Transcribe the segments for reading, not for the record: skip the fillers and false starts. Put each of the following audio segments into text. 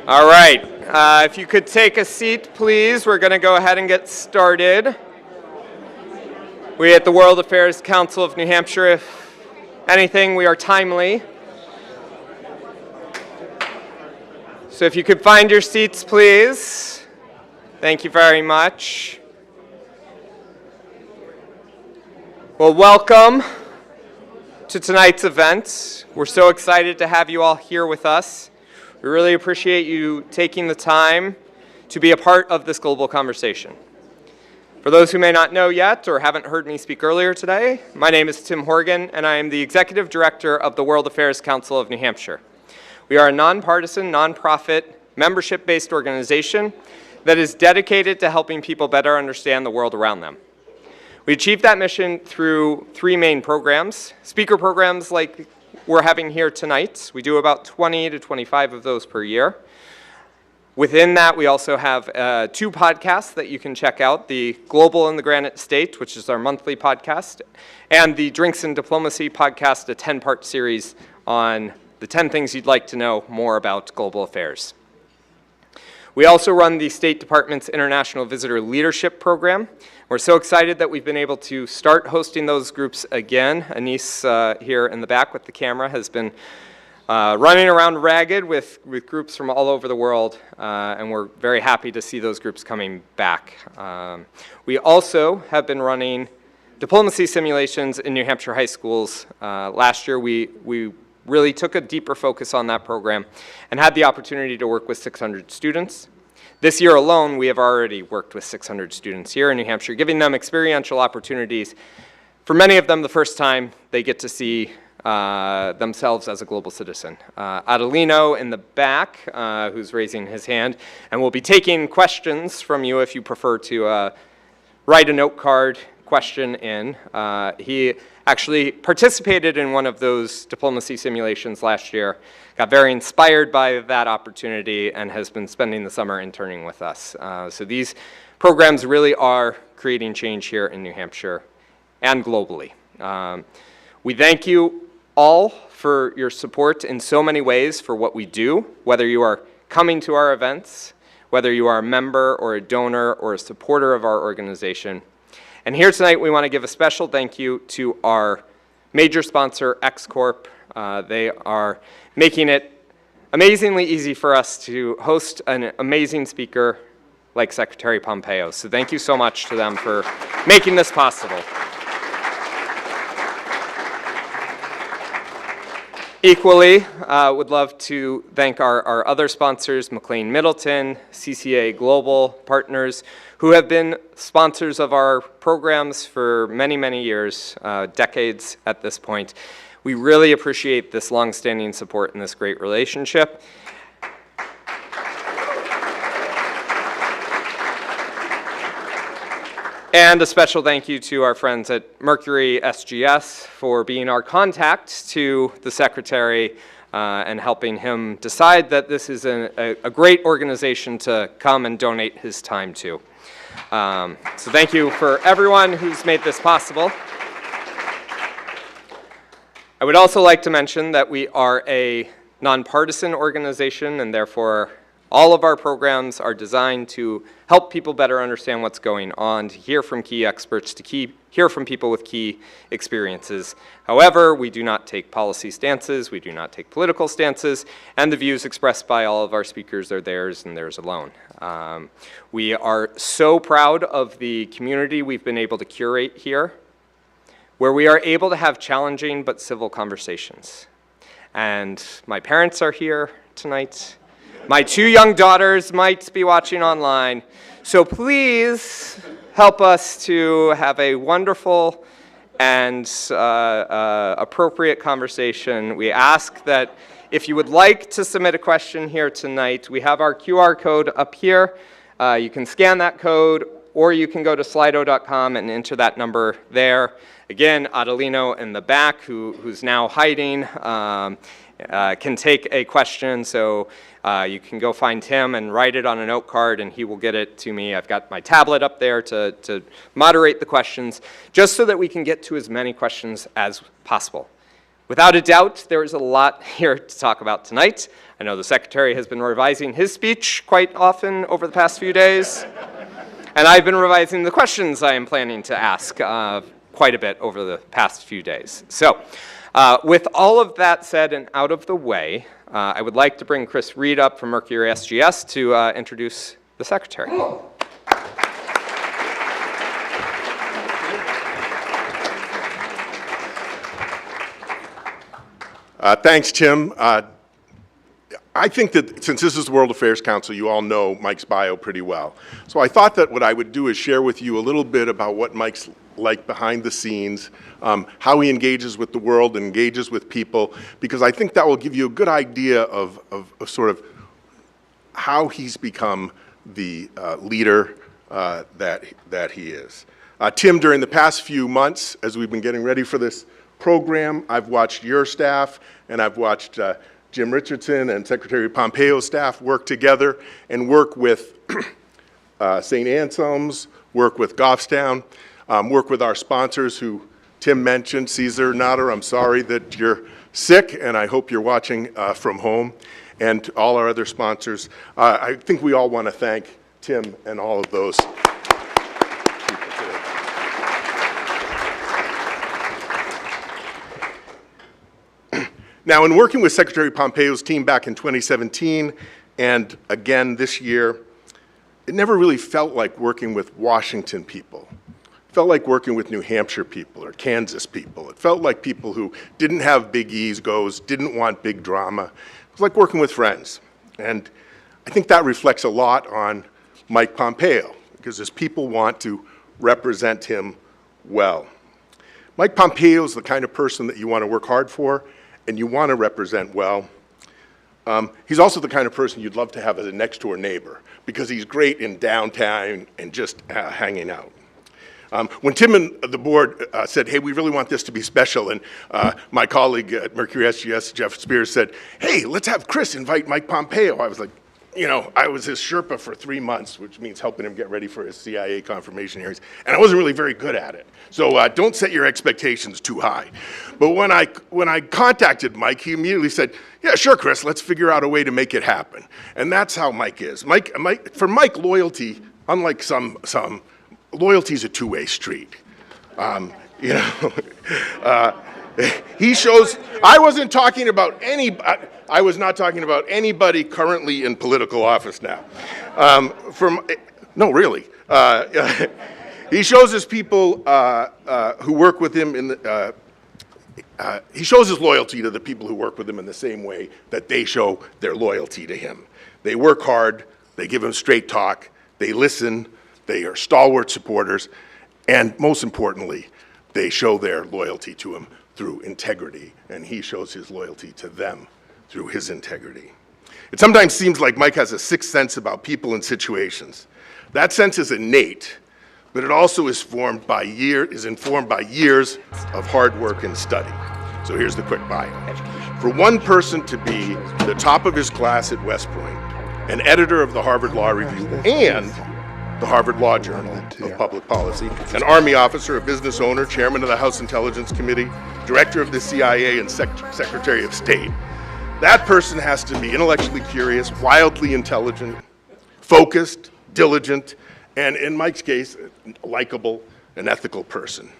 All right, if you could take a seat, please. We're going to go ahead and get started. We at the World Affairs Council of New Hampshire, if anything, we are timely. So if you could find your seats, please. Thank you very much. Well, welcome to tonight's event. We're so excited to have you all here with us. We really appreciate you taking the time to be a part of this global conversation. For those who may not know yet or haven't heard me speak earlier today, my name is Tim Horgan, and I am the Executive Director of the World Affairs Council of New Hampshire. We are a nonpartisan, nonprofit, membership-based organization that is dedicated to helping people better understand the world around them. We achieve that mission through three main programs. Speaker programs like we're having here tonight. We do about 20 to 25 of those per year. Within that, we also have two podcasts that you can check out, the Global in the Granite State, which is our monthly podcast, and the Drinks and Diplomacy podcast, a 10-part series on the 10 things you'd like to know more about global affairs. We also run the State Department's International Visitor Leadership Program. We're so excited that we've been able to start hosting those groups again. Anise here in the back with the camera has been running around ragged with groups from all over the world, and we're very happy to see those groups coming back. We also have been running diplomacy simulations in New Hampshire high schools. Last year we really took a deeper focus on that program and had the opportunity to work with 600 students. This year alone, we have already worked with 600 students here in New Hampshire, giving them experiential opportunities. For many of them, the first time they get to see themselves as a global citizen. Adelino in the back, who's raising his hand, and we'll be taking questions from you if you prefer to write a note card question in. He actually participated in one of those diplomacy simulations last year, got very inspired by that opportunity, and has been spending the summer interning with us. So these programs really are creating change here in New Hampshire and globally. We thank you all for your support in so many ways for what we do, whether you are coming to our events, whether you are a member or a donor or a supporter of our organization. And here tonight, we want to give a special thank you to our major sponsor, X Corp. They are making it amazingly easy for us to host an amazing speaker like Secretary Pompeo. So thank you so much to them for making this possible. Equally, would love to thank our other sponsors, McLean Middleton, CCA Global Partners, who have been sponsors of our programs for many, many years, decades at this point. We really appreciate this long-standing support and this great relationship. And a special thank you to our friends at Mercury SGS for being our contact to the Secretary and helping him decide that this is a great organization to come and donate his time to. So thank you for everyone who's made this possible. I would also like to mention that we are a nonpartisan organization, and therefore all of our programs are designed to help people better understand what's going on, to hear from key experts, to hear from people with key experiences. However, we do not take policy stances, we do not take political stances, and the views expressed by all of our speakers are theirs and theirs alone. We are so proud of the community we've been able to curate here, where we are able to have challenging but civil conversations. And my parents are here tonight. My two young daughters might be watching online, so please help us to have a wonderful and appropriate conversation. We ask that if you would like to submit a question here tonight, we have our QR code up here. You can scan that code, or you can go to slido.com and enter that number there. Again, Adelino in the back, who's now hiding, can take a question, so you can go find him and write it on a note card, and he will get it to me. I've got my tablet up there to moderate the questions, just so that we can get to as many questions as possible. Without a doubt, there is a lot here to talk about tonight. I know the Secretary has been revising his speech quite often over the past few days, and I've been revising the questions I am planning to ask quite a bit over the past few days. So, with all of that said and out of the way, I would like to bring Chris Reed up from Mercury SGS to introduce the Secretary. Thanks, Tim. I think that since this is the World Affairs Council, you all know Mike's bio pretty well. So I thought that what I would do is share with you a little bit about what Mike's like behind the scenes, how he engages with the world and engages with people, because I think that will give you a good idea of sort of how he's become the leader that he is. Tim, during the past few months, as we've been getting ready for this program, I've watched your staff and I've watched Jim Richardson and Secretary Pompeo's staff work together and work with St. Anselm's, work with Goffstown, work with our sponsors who Tim mentioned. Caesar Nader, I'm sorry that you're sick and I hope you're watching from home, and all our other sponsors. I think we all want to thank Tim and all of those people today. Now, in working with Secretary Pompeo's team back in 2017 and again this year, it never really felt like working with Washington people. It felt like working with New Hampshire people or Kansas people. It felt like people who didn't have big egos, didn't want big drama. It was like working with friends. And I think that reflects a lot on Mike Pompeo, because his people want to represent him well. Mike Pompeo is the kind of person that you want to work hard for and you want to represent well. He's also the kind of person you'd love to have as a next-door neighbor, because he's great in downtown and just hanging out. When Tim and the board said, hey, we really want this to be special, and my colleague at Mercury SGS, Jeff Spears, said, hey, let's have Chris invite Mike Pompeo. I was like, you know, I was his Sherpa for 3 months, which means helping him get ready for his CIA confirmation hearings, and I wasn't really very good at it. So don't set your expectations too high. But when I contacted Mike, he immediately said, yeah, sure, Chris, let's figure out a way to make it happen. And that's how Mike is. For Mike, loyalty, unlike some loyalty is a two-way street. You know, he shows, I was not talking about anybody currently in political office now. No, really. He shows his people who work with him he shows his loyalty to the people who work with him in the same way that they show their loyalty to him. They work hard, they give him straight talk, they listen, they are stalwart supporters, and most importantly, they show their loyalty to him through integrity, and he shows his loyalty to them through his integrity. It sometimes seems like Mike has a sixth sense about people and situations. That sense is innate, but it also is informed by years of hard work and study. So here's the quick bio. For one person to be the top of his class at West Point, an editor of the Harvard Law Review and the Harvard Law Journal of Public Policy, an Army officer, a business owner, chairman of the House Intelligence Committee, director of the CIA, and Secretary of State. That person has to be intellectually curious, wildly intelligent, focused, diligent, and in Mike's case, likable and ethical person.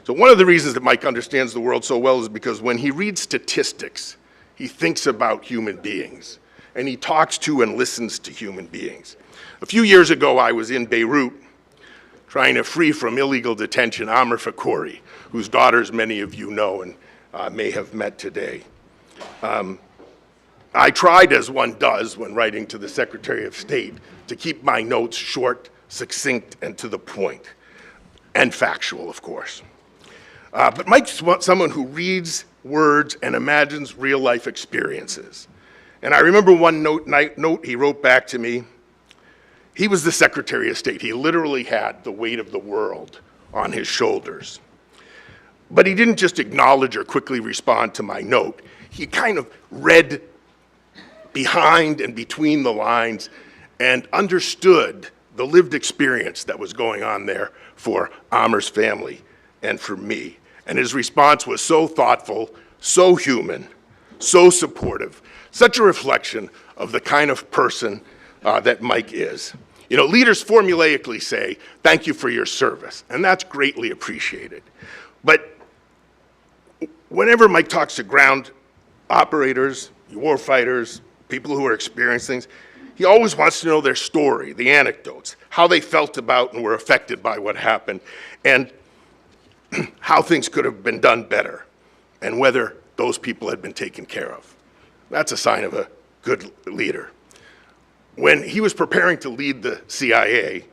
So one of the reasons that Mike understands the world so well is because when he reads statistics, he thinks about human beings, and he talks to and listens to human beings. A few years ago, I was in Beirut trying to free from illegal detention Amr Fakouri, whose daughters many of you know and may have met today. I tried, as one does when writing to the Secretary of State, to keep my notes short, succinct, and to the point, and factual, of course. But Mike's someone who reads words and imagines real-life experiences. And I remember one note he wrote back to me. He was the Secretary of State. He literally had the weight of the world on his shoulders. But he didn't just acknowledge or quickly respond to my note. He kind of read behind and between the lines and understood the lived experience that was going on there for Amr's family and for me. And his response was so thoughtful, so human, so supportive, such a reflection of the kind of person that Mike is. You know, leaders formulaically say, thank you for your service, and that's greatly appreciated. But whenever Mike talks to ground operators, war fighters, people who are experiencing things, he always wants to know their story, the anecdotes, how they felt about and were affected by what happened, and how things could have been done better, and whether those people had been taken care of. That's a sign of a good leader. When he was preparing to lead the CIA,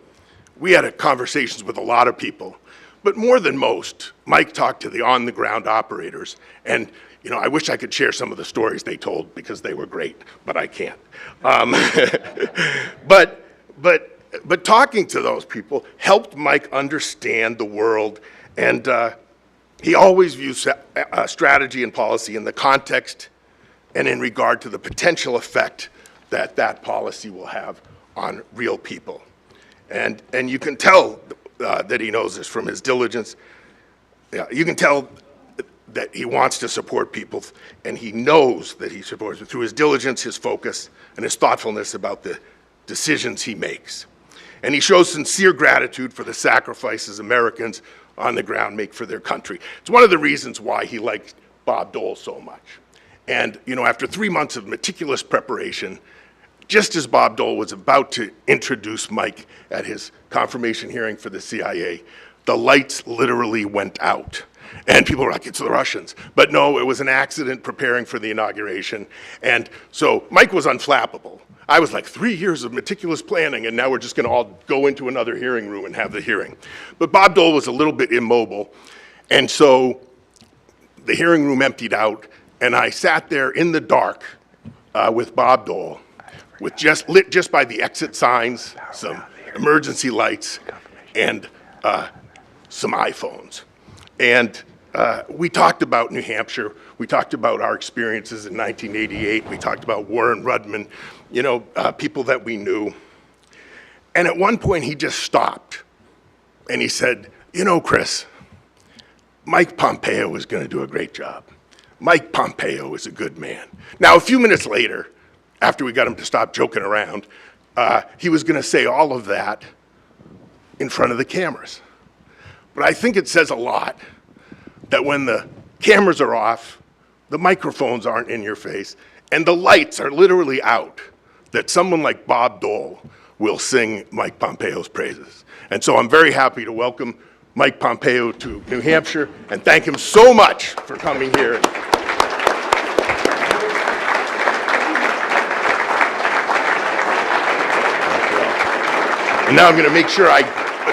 we had conversations with a lot of people, but more than most, Mike talked to the on-the-ground operators, and you know, I wish I could share some of the stories they told because they were great, but I can't. But talking to those people helped Mike understand the world, and he always views strategy and policy in the context and in regard to the potential effect that that policy will have on real people. And you can tell that he knows this from his diligence. Yeah, you can tell that he wants to support people, and he knows that he supports them through his diligence, his focus, and his thoughtfulness about the decisions he makes. And he shows sincere gratitude for the sacrifices Americans on the ground make for their country. It's one of the reasons why he liked Bob Dole so much. And you know, after 3 months of meticulous preparation, just as Bob Dole was about to introduce Mike at his confirmation hearing for the CIA, the lights literally went out. And people were like, it's the Russians. But no, it was an accident preparing for the inauguration. And so Mike was unflappable. I was like, 3 years of meticulous planning, and now we're just going to all go into another hearing room and have the hearing. But Bob Dole was a little bit immobile. And so the hearing room emptied out, and I sat there in the dark with Bob Dole, with lit just by the exit signs, some emergency lights, and some iPhones. And we talked about New Hampshire. We talked about our experiences in 1988. We talked about Warren Rudman, you know, people that we knew. And at one point, he just stopped. And he said, you know, Chris, Mike Pompeo is going to do a great job. Mike Pompeo is a good man. Now, a few minutes later, after we got him to stop joking around, he was going to say all of that in front of the cameras. But I think it says a lot that when the cameras are off, the microphones aren't in your face, and the lights are literally out, that someone like Bob Dole will sing Mike Pompeo's praises. And so I'm very happy to welcome Mike Pompeo to New Hampshire and thank him so much for coming here. And now I'm going to make sure I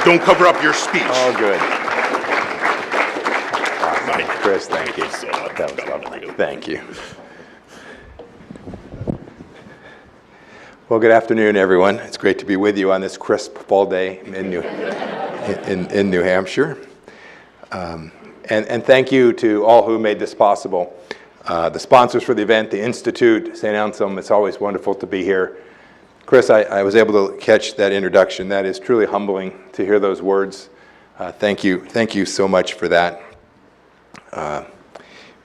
don't cover up your speech. Oh, good. Awesome. Chris, thank you. That was lovely. Thank you. Well, good afternoon, everyone. It's great to be with you on this crisp fall day in New Hampshire. And thank you to all who made this possible. The sponsors for the event, the Institute, St. Anselm, it's always wonderful to be here. Chris, I was able to catch that introduction. That is truly humbling to hear those words. Thank you so much for that.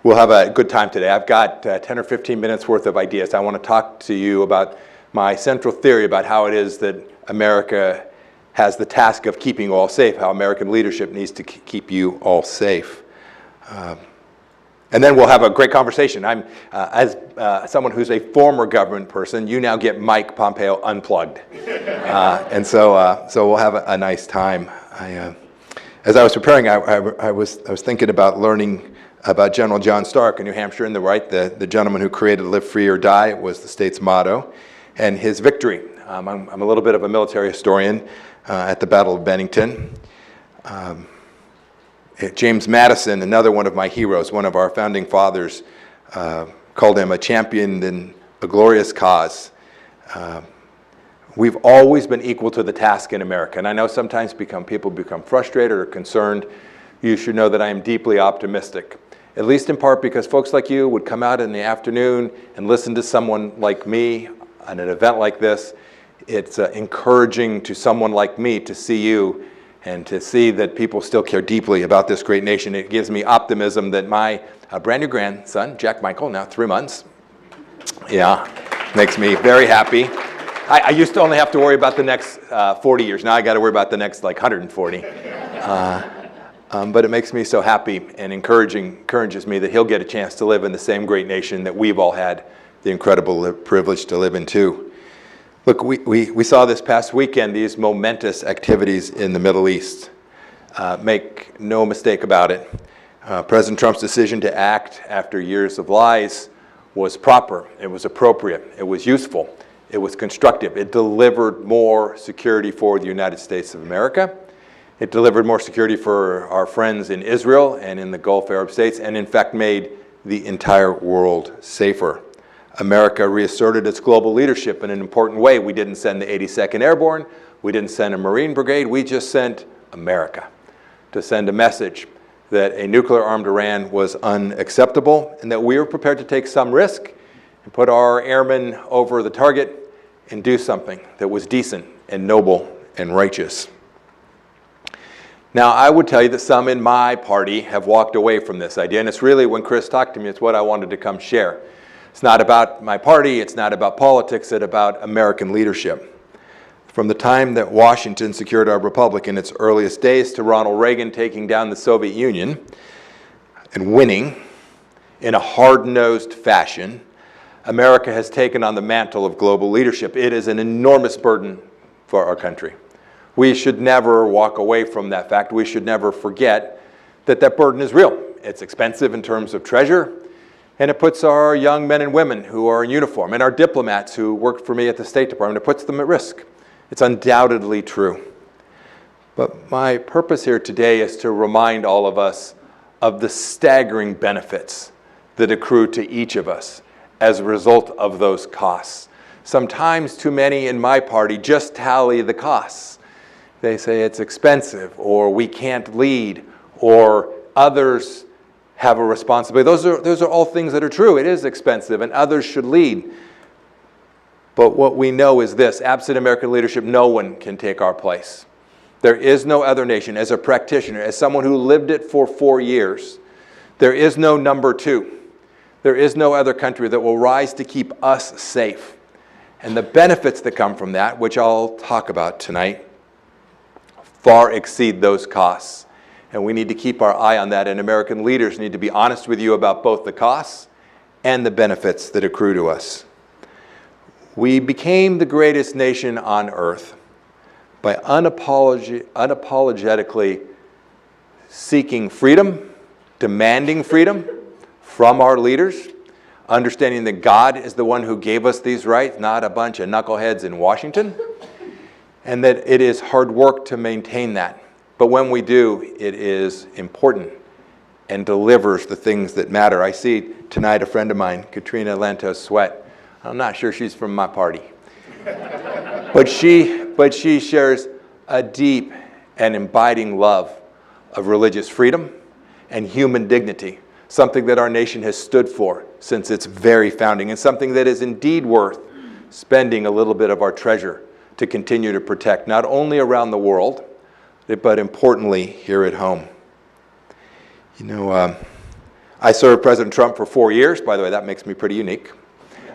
We'll have a good time today. I've got 10 or 15 minutes worth of ideas. I want to talk to you about my central theory about how it is that America has the task of keeping you all safe, how American leadership needs to keep you all safe. And then we'll have a great conversation. I'm, as someone who's a former government person, you now get Mike Pompeo unplugged. And so we'll have a nice time. As I was preparing, I was thinking about learning about General John Stark in New Hampshire, in the right, the gentleman who created "Live Free or Die" was the state's motto, and his victory. I'm a little bit of a military historian at the Battle of Bennington. James Madison, another one of my heroes, one of our founding fathers, called him a champion in a glorious cause. We've always been equal to the task in America, and I know sometimes people become frustrated or concerned. You should know that I am deeply optimistic, at least in part because folks like you would come out in the afternoon and listen to someone like me at an event like this. It's encouraging to someone like me to see you And to see that people still care deeply about this great nation, it gives me optimism that my brand new grandson, Jack Michael, now 3 months, makes me very happy. I used to only have to worry about the next 40 years. Now I got to worry about the next like 140. But it makes me so happy and encourages me that he'll get a chance to live in the same great nation that we've all had the incredible privilege to live in too. Look, we saw this past weekend these momentous activities in the Middle East. Make no mistake about it. President Trump's decision to act after years of lies was proper. It was appropriate. It was useful. It was constructive. It delivered more security for the United States of America. It delivered more security for our friends in Israel and in the Gulf Arab states, and in fact made the entire world safer. America reasserted its global leadership in an important way. We didn't send the 82nd Airborne. We didn't send a Marine Brigade. We just sent America to send a message that a nuclear-armed Iran was unacceptable and that we were prepared to take some risk and put our airmen over the target and do something that was decent and noble and righteous. Now, I would tell you that some in my party have walked away from this idea, and it's really, when Chris talked to me, it's what I wanted to come share. It's not about my party, it's not about politics, it's about American leadership. From the time that Washington secured our republic in its earliest days to Ronald Reagan taking down the Soviet Union and winning in a hard-nosed fashion, America has taken on the mantle of global leadership. It is an enormous burden for our country. We should never walk away from that fact. We should never forget that that burden is real. It's expensive in terms of treasure, and it puts our young men and women who are in uniform and our diplomats who worked for me at the State Department, it puts them at risk. It's undoubtedly true. But my purpose here today is to remind all of us of the staggering benefits that accrue to each of us as a result of those costs. Sometimes too many in my party just tally the costs. They say it's expensive, or we can't lead, or others have a responsibility. Those are all things that are true. It is expensive, and others should lead. But what we know is this: absent American leadership, no one can take our place. There is no other nation. As a practitioner, as someone who lived it for 4 years, there is no number two. There is no other country that will rise to keep us safe. And the benefits that come from that, which I'll talk about tonight, far exceed those costs. And we need to keep our eye on that, and American leaders need to be honest with you about both the costs and the benefits that accrue to us. We became the greatest nation on earth by unapologetically seeking freedom, demanding freedom from our leaders, understanding that God is the one who gave us these rights, not a bunch of knuckleheads in Washington, and that it is hard work to maintain that. But when we do, it is important and delivers the things that matter. I see tonight a friend of mine, Katrina Lantos Sweat. I'm not sure she's from my party. But she shares a deep and abiding love of religious freedom and human dignity, something that our nation has stood for since its very founding, and something that is indeed worth spending a little bit of our treasure to continue to protect, not only around the world, but importantly here at home. You know, I served President Trump for 4 years. By the way, that makes me pretty unique.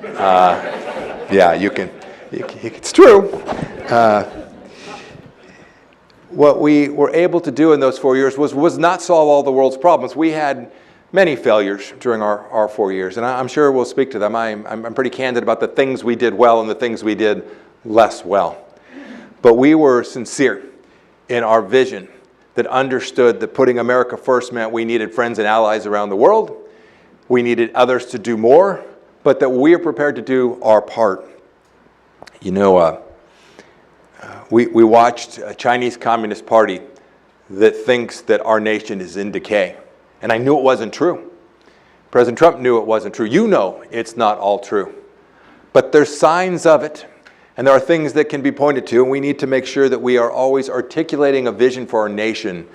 Yeah, it's true. What we were able to do in those 4 years was not solve all the world's problems. We had many failures during our 4 years, and I'm sure we'll speak to them. I'm pretty candid about the things we did well and the things we did less well. But we were sincere in our vision that understood that putting America first meant we needed friends and allies around the world. We needed others to do more, but that we are prepared to do our part. You know, we watched a Chinese Communist Party that thinks that our nation is in decay. And I knew it wasn't true. President Trump knew it wasn't true. You know it's not all true. But there's signs of it, and there are things that can be pointed to, and we need to make sure that we are always articulating a vision for our nation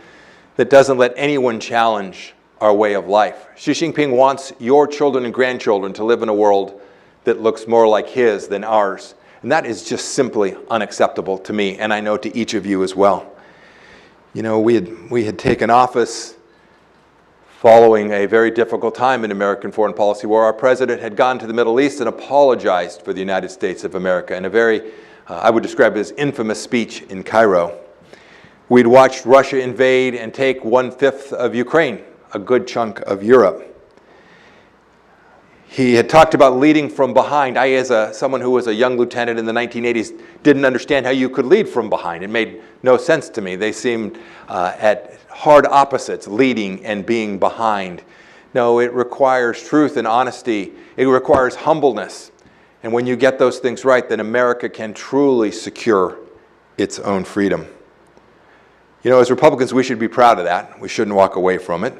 that doesn't let anyone challenge our way of life. Xi Jinping wants your children and grandchildren to live in a world that looks more like his than ours. And that is just simply unacceptable to me, and I know to each of you as well. You know, we had taken office following a very difficult time in American foreign policy where our president had gone to the Middle East and apologized for the United States of America in a very, I would describe it as infamous speech in Cairo. We'd watched Russia invade and take 1/5 of Ukraine, a good chunk of Europe. He had talked about leading from behind. I, as someone who was a young lieutenant in the 1980s, didn't understand how you could lead from behind. It made no sense to me. They seemed at hard opposites, leading and being behind. No, it requires truth and honesty. It requires humbleness. And when you get those things right, then America can truly secure its own freedom. You know, as Republicans, we should be proud of that. We shouldn't walk away from it.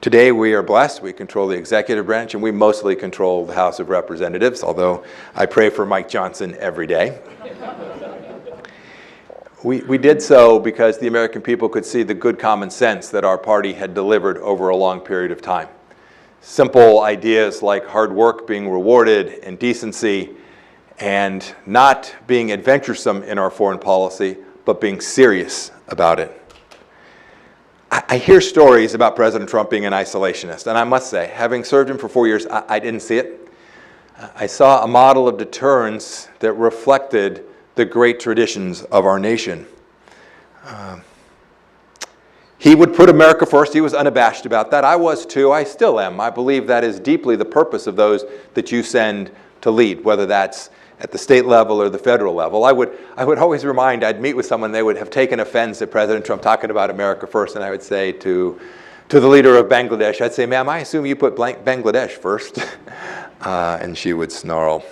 Today, we are blessed. We control the executive branch, and we mostly control the House of Representatives, although I pray for Mike Johnson every day. We did so because the American people could see the good common sense that our party had delivered over a long period of time. Simple ideas like hard work being rewarded and decency, and not being adventuresome in our foreign policy, but being serious about it. I hear stories about President Trump being an isolationist, and I must say, having served him for 4 years, I didn't see it. I saw a model of deterrence that reflected the great traditions of our nation. He would put America first. He was unabashed about that. I was too. I still am. I believe that is deeply the purpose of those that you send to lead, whether that's at the state level or the federal level. I would always remind, I'd meet with someone, they would have taken offense at President Trump talking about America first, and I would say to the leader of Bangladesh, I'd say, ma'am, I assume you put Bangladesh first. And she would snarl.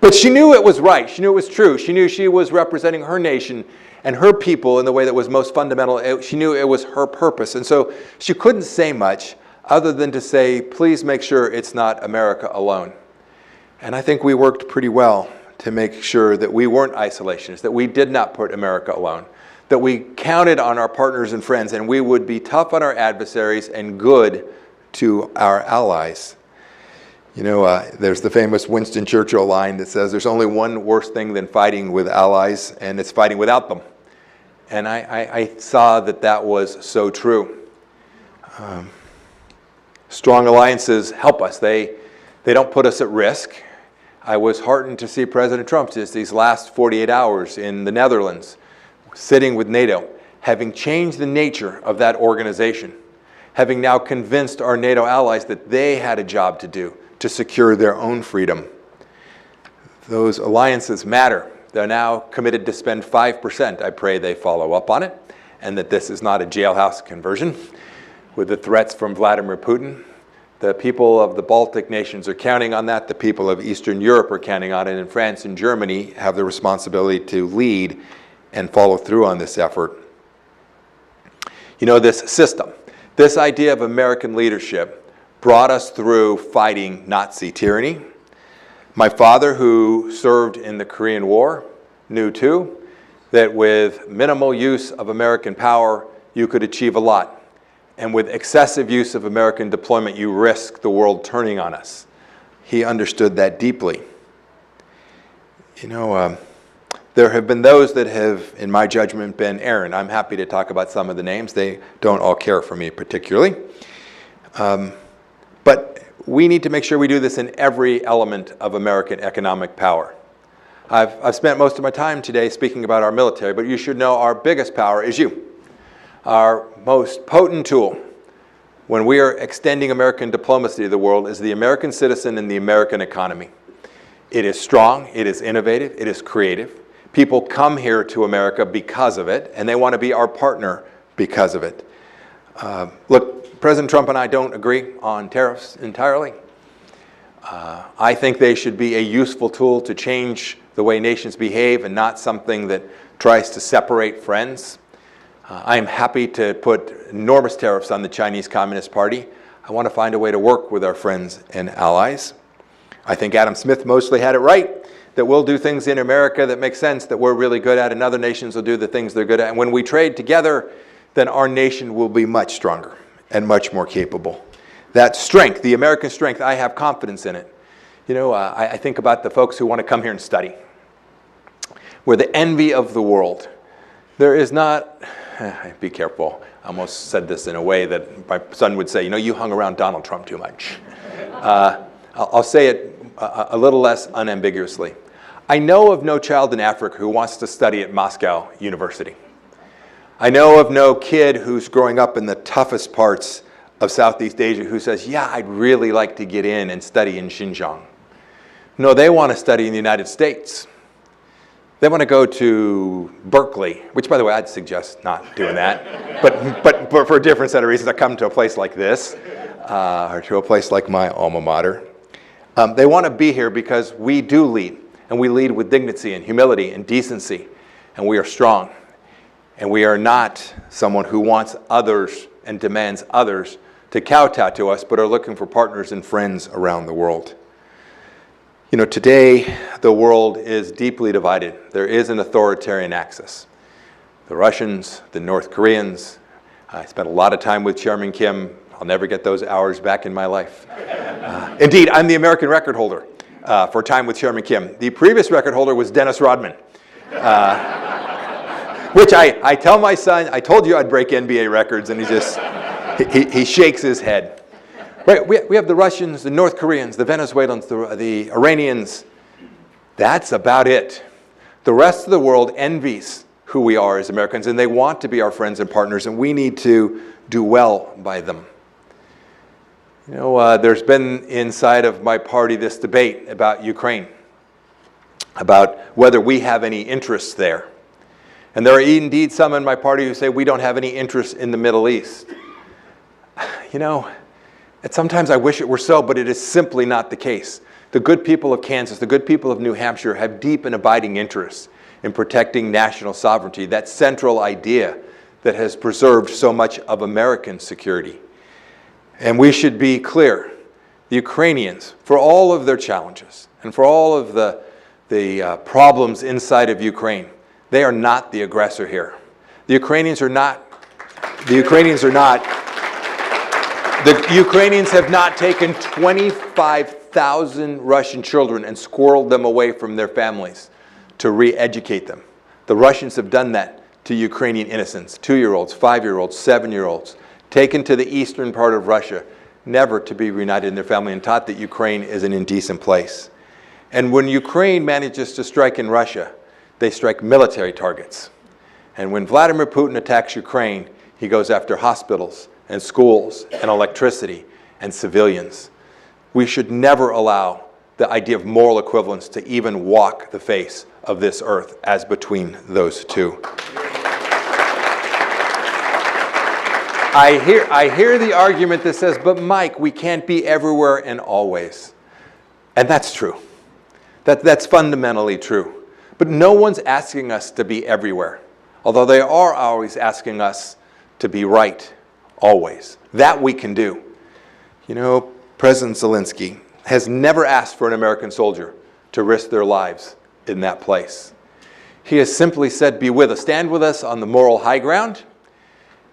But she knew it was right. She knew it was true. She knew she was representing her nation and her people in the way that was most fundamental. She knew it was her purpose. And so she couldn't say much other than to say, please make sure it's not America alone. And I think we worked pretty well to make sure that we weren't isolationists, that we did not put America alone, that we counted on our partners and friends, and we would be tough on our adversaries and good to our allies. You know, there's the famous Winston Churchill line that says there's only one worse thing than fighting with allies, and it's fighting without them. And I saw that that was so true. Strong alliances help us. They don't put us at risk. I was heartened to see President Trump just these last 48 hours in the Netherlands, sitting with NATO, having changed the nature of that organization, having now convinced our NATO allies that they had a job to do to secure their own freedom. Those alliances matter. They're now committed to spend 5%. I pray they follow up on it, and that this is not a jailhouse conversion with the threats from Vladimir Putin. The people of the Baltic nations are counting on that. The people of Eastern Europe are counting on it. And France and Germany have the responsibility to lead and follow through on this effort. You know, this system, this idea of American leadership brought us through fighting Nazi tyranny. My father, who served in the Korean War, knew too that with minimal use of American power, you could achieve a lot. And with excessive use of American deployment, you risk the world turning on us. He understood that deeply. You know, there have been those that have, in my judgment, been errant. I'm happy to talk about some of the names. They don't all care for me particularly. But we need to make sure we do this in every element of American economic power. I've spent most of my time today speaking about our military, but you should know our biggest power is you. Our most potent tool when we are extending American diplomacy to the world is the American citizen and the American economy. It is strong, it is innovative, it is creative. People come here to America because of it, and they want to be our partner because of it. Look, President Trump and I don't agree on tariffs entirely. I think they should be a useful tool to change the way nations behave and not something that tries to separate friends. I am happy to put enormous tariffs on the Chinese Communist Party. I want to find a way to work with our friends and allies. I think Adam Smith mostly had it right, that we'll do things in America that make sense, that we're really good at, and other nations will do the things they're good at. And when we trade together, then our nation will be much stronger and much more capable. That strength, the American strength, I have confidence in it. You know, I think about the folks who want to come here and study. We're the envy of the world. There is not, be careful, I almost said this in a way that my son would say, you know, you hung around Donald Trump too much. I'll say it a little less unambiguously. I know of no child in Africa who wants to study at Moscow University. I know of no kid who's growing up in the toughest parts of Southeast Asia who says, yeah, I'd really like to get in and study in Xinjiang. No, they want to study in the United States. They want to go to Berkeley, which, by the way, I'd suggest not doing that. But for a different set of reasons, I come to a place like this, or to a place like my alma mater. They want to be here because we do lead, and we lead with dignity and humility and decency, and we are strong. And we are not someone who wants others and demands others to kowtow to us, but are looking for partners and friends around the world. You know, today, the world is deeply divided. There is an authoritarian axis. The Russians, the North Koreans. I spent a lot of time with Chairman Kim. I'll never get those hours back in my life. Indeed, I'm the American record holder for time with Chairman Kim. The previous record holder was Dennis Rodman. Which I tell my son, I told you I'd break NBA records, and he shakes his head. Right, we have the Russians, the North Koreans, the Venezuelans, the Iranians. That's about it. The rest of the world envies who we are as Americans, and they want to be our friends and partners, and we need to do well by them. You know, there's been inside of my party this debate about Ukraine, about whether we have any interests there. And there are indeed some in my party who say we don't have any interest in the Middle East. You know, and sometimes I wish it were so, but it is simply not the case. The good people of Kansas, the good people of New Hampshire have deep and abiding interests in protecting national sovereignty, that central idea that has preserved so much of American security. And we should be clear, the Ukrainians, for all of their challenges and for all of the problems inside of Ukraine, they are not the aggressor here. The Ukrainians have not taken 25,000 Russian children and squirreled them away from their families to re-educate them. The Russians have done that to Ukrainian innocents, 2-year-olds, 5-year-olds, 7-year-olds, taken to the eastern part of Russia, never to be reunited in their family, and taught that Ukraine is an indecent place. And when Ukraine manages to strike in Russia, they strike military targets. And when Vladimir Putin attacks Ukraine, he goes after hospitals and schools and electricity and civilians. We should never allow the idea of moral equivalence to even walk the face of this earth as between those two. I hear the argument that says, but Mike, we can't be everywhere and always. And that's true. That's fundamentally true. But no one's asking us to be everywhere, although they are always asking us to be right, always. That we can do. You know, President Zelensky has never asked for an American soldier to risk their lives in that place. He has simply said, be with us, stand with us on the moral high ground,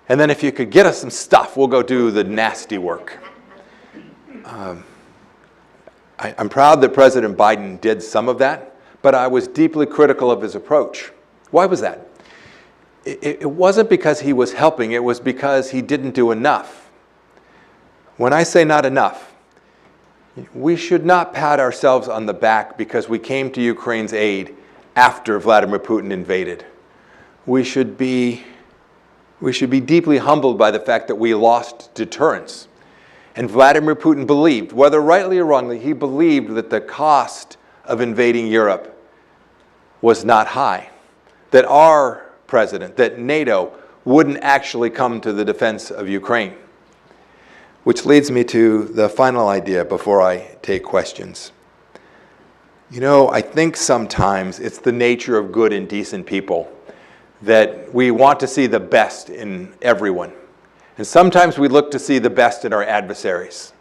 and then if you could get us some stuff, we'll go do the nasty work. I'm proud that President Biden did some of that, but I was deeply critical of his approach. Why was that? It wasn't because he was helping, it was because he didn't do enough. When I say not enough, we should not pat ourselves on the back because we came to Ukraine's aid after Vladimir Putin invaded. We should be deeply humbled by the fact that we lost deterrence. And Vladimir Putin believed, whether rightly or wrongly, he believed that the cost of invading Europe was not high, that our president, that NATO, wouldn't actually come to the defense of Ukraine. Which leads me to the final idea before I take questions. You know, I think sometimes it's the nature of good and decent people that we want to see the best in everyone. And sometimes we look to see the best in our adversaries.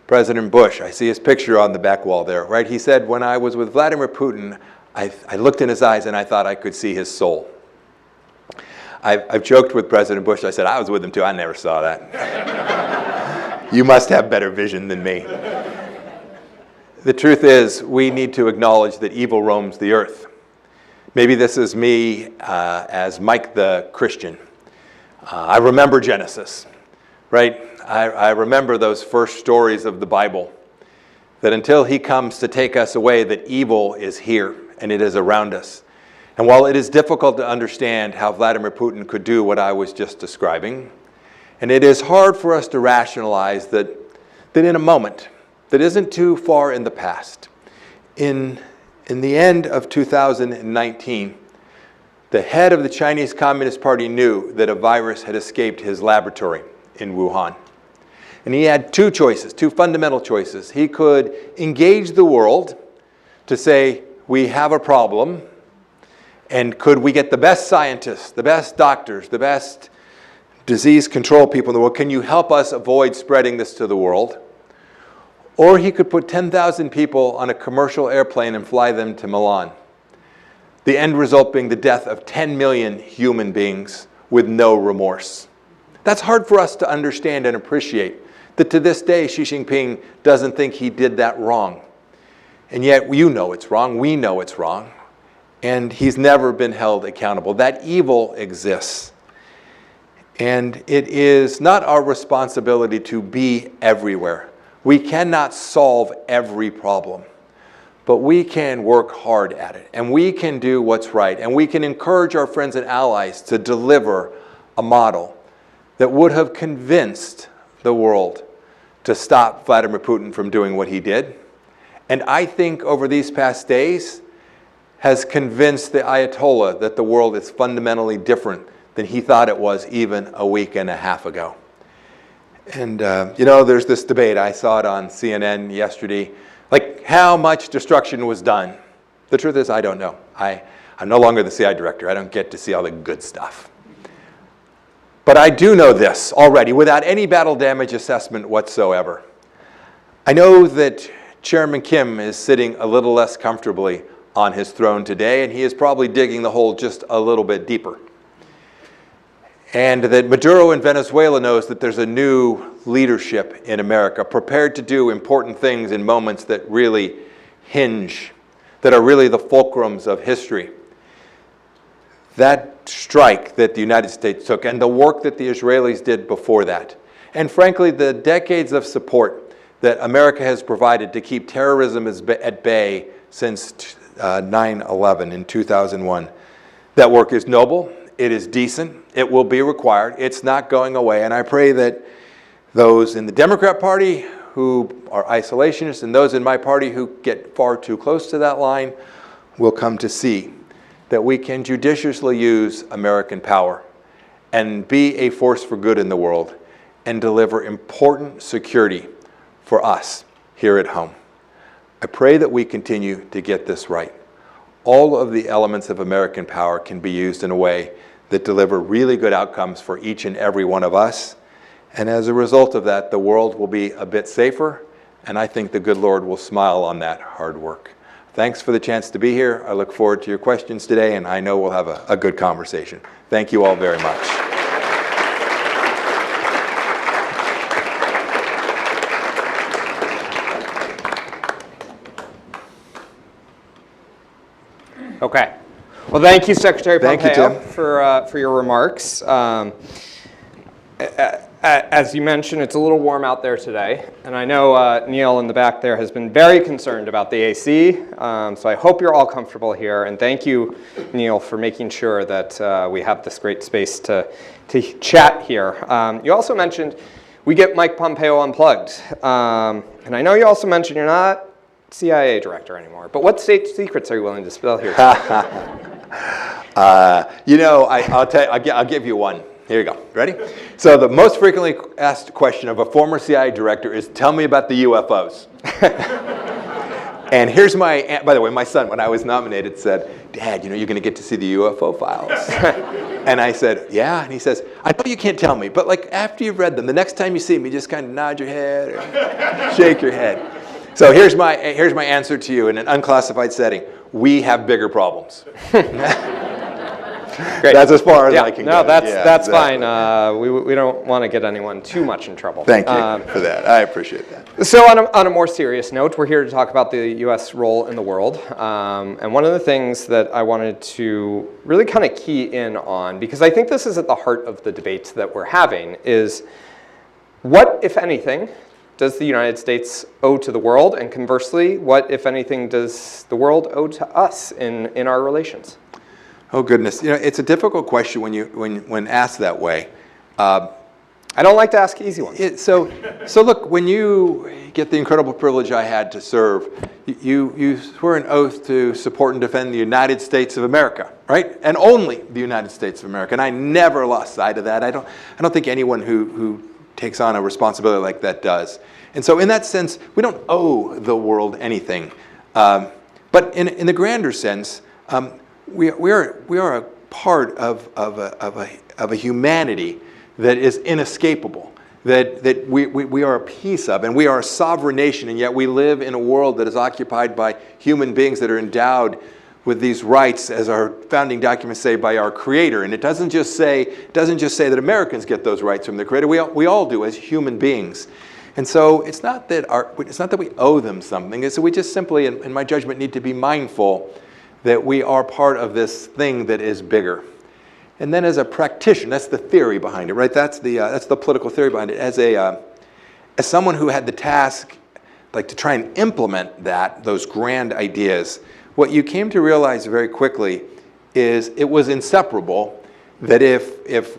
President Bush, I see his picture on the back wall there, right? He said, when I was with Vladimir Putin, I looked in his eyes and I thought I could see his soul. I've joked with President Bush. I said, I was with him too. I never saw that. You must have better vision than me. The truth is, we need to acknowledge that evil roams the earth. Maybe this is me as Mike the Christian. I remember Genesis, right? I remember those first stories of the Bible, that until he comes to take us away, that evil is here and it is around us. And while it is difficult to understand how Vladimir Putin could do what I was just describing, and it is hard for us to rationalize that in a moment that isn't too far in the past, in the end of 2019, the head of the Chinese Communist Party knew that a virus had escaped his laboratory in Wuhan. And he had two choices, two fundamental choices. He could engage the world to say, we have a problem, and could we get the best scientists, the best doctors, the best disease control people in the world? Can you help us avoid spreading this to the world? Or he could put 10,000 people on a commercial airplane and fly them to Milan. The end result being the death of 10 million human beings with no remorse. That's hard for us to understand and appreciate, that to this day Xi Jinping doesn't think he did that wrong. And yet you know it's wrong, we know it's wrong, and he's never been held accountable. That evil exists. And it is not our responsibility to be everywhere. We cannot solve every problem, but we can work hard at it, and we can do what's right, and we can encourage our friends and allies to deliver a model that would have convinced the world to stop Vladimir Putin from doing what he did. And I think over these past days has convinced the Ayatollah that the world is fundamentally different than he thought it was even a week and a half ago. And, there's this debate. I saw it on CNN yesterday. Like, how much destruction was done? The truth is, I don't know. I'm no longer the CI director. I don't get to see all the good stuff. But I do know this already, without any battle damage assessment whatsoever. I know that Chairman Kim is sitting a little less comfortably on his throne today, and he is probably digging the hole just a little bit deeper. And that Maduro in Venezuela knows that there's a new leadership in America, prepared to do important things in moments that really hinge, that are really the fulcrums of history. That strike that the United States took, and the work that the Israelis did before that, and frankly, the decades of support that America has provided to keep terrorism at bay since 9/11 in 2001. That work is noble. It is decent. It will be required. It's not going away. And I pray that those in the Democrat Party who are isolationists and those in my party who get far too close to that line will come to see that we can judiciously use American power and be a force for good in the world and deliver important security for us here at home. I pray that we continue to get this right. All of the elements of American power can be used in a way that deliver really good outcomes for each and every one of us. And as a result of that, the world will be a bit safer, and I think the good Lord will smile on that hard work. Thanks for the chance to be here. I look forward to your questions today, and I know we'll have a good conversation. Thank you all very much. Okay. Well, thank you, Secretary Pompeo, Thank you, Tim. for your remarks. As you mentioned, it's a little warm out there today, and I know Neil in the back there has been very concerned about the AC, so I hope you're all comfortable here, and thank you, Neil, for making sure that we have this great space to chat here. You also mentioned we get Mike Pompeo unplugged, and I know you also mentioned you're not CIA director anymore, but what state secrets are you willing to spill here? I'll give you one. Here you go. Ready? So the most frequently asked question of a former CIA director is, tell me about the UFOs. And here's by the way, my son, when I was nominated, said, Dad, you're going to get to see the UFO files. And I said, yeah. And he says, I know you can't tell me, but like after you've read them, the next time you see me, just kind of nod your head or shake your head. So here's my answer to you in an unclassified setting. We have bigger problems. Great. That's as far as Yeah, I can no, go. that's Yeah, that's exactly. fine. We don't want to get anyone too much in trouble. Thank you for that. I appreciate that. So on a more serious note, we're here to talk about the U.S. role in the world. And one of the things that I wanted to really kind of key in on, because I think this is at the heart of the debate that we're having, is what, if anything, does the United States owe to the world? And conversely, what, if anything, does the world owe to us in our relations? Oh goodness, it's a difficult question when asked that way. I don't like to ask easy ones. So look, when you get the incredible privilege I had to serve, you swear an oath to support and defend the United States of America, right? And only the United States of America. And I never lost sight of that. I don't think anyone who takes on a responsibility like that does. And so in that sense, we don't owe the world anything. But in the grander sense, we are a part of a humanity that is inescapable, that we are a piece of, and we are a sovereign nation, and yet we live in a world that is occupied by human beings that are endowed with these rights, as our founding documents say, by our Creator. And it doesn't just say that Americans get those rights from the Creator. We all do as human beings. And so it's not that we owe them something. It's that we just simply, in my judgment, need to be mindful that we are part of this thing that is bigger. And then as a practitioner, that's the theory behind it, right? That's the political theory behind it. As someone who had the task, like, to try and implement those grand ideas, what you came to realize very quickly is it was inseparable. That if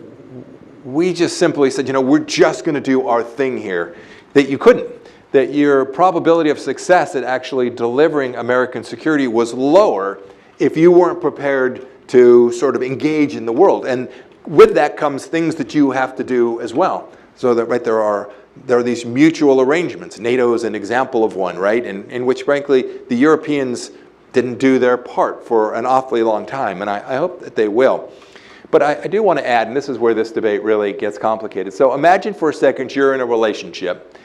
we just simply said, we're just going to do our thing here, that you couldn't. That your probability of success at actually delivering American security was lower if you weren't prepared to sort of engage in the world. And with that comes things that you have to do as well. So that, right, there are these mutual arrangements. NATO is an example of one, right, in which, frankly, the Europeans didn't do their part for an awfully long time, and I hope that they will. But I do want to add, and this is where this debate really gets complicated. So imagine for a second you're in a relationship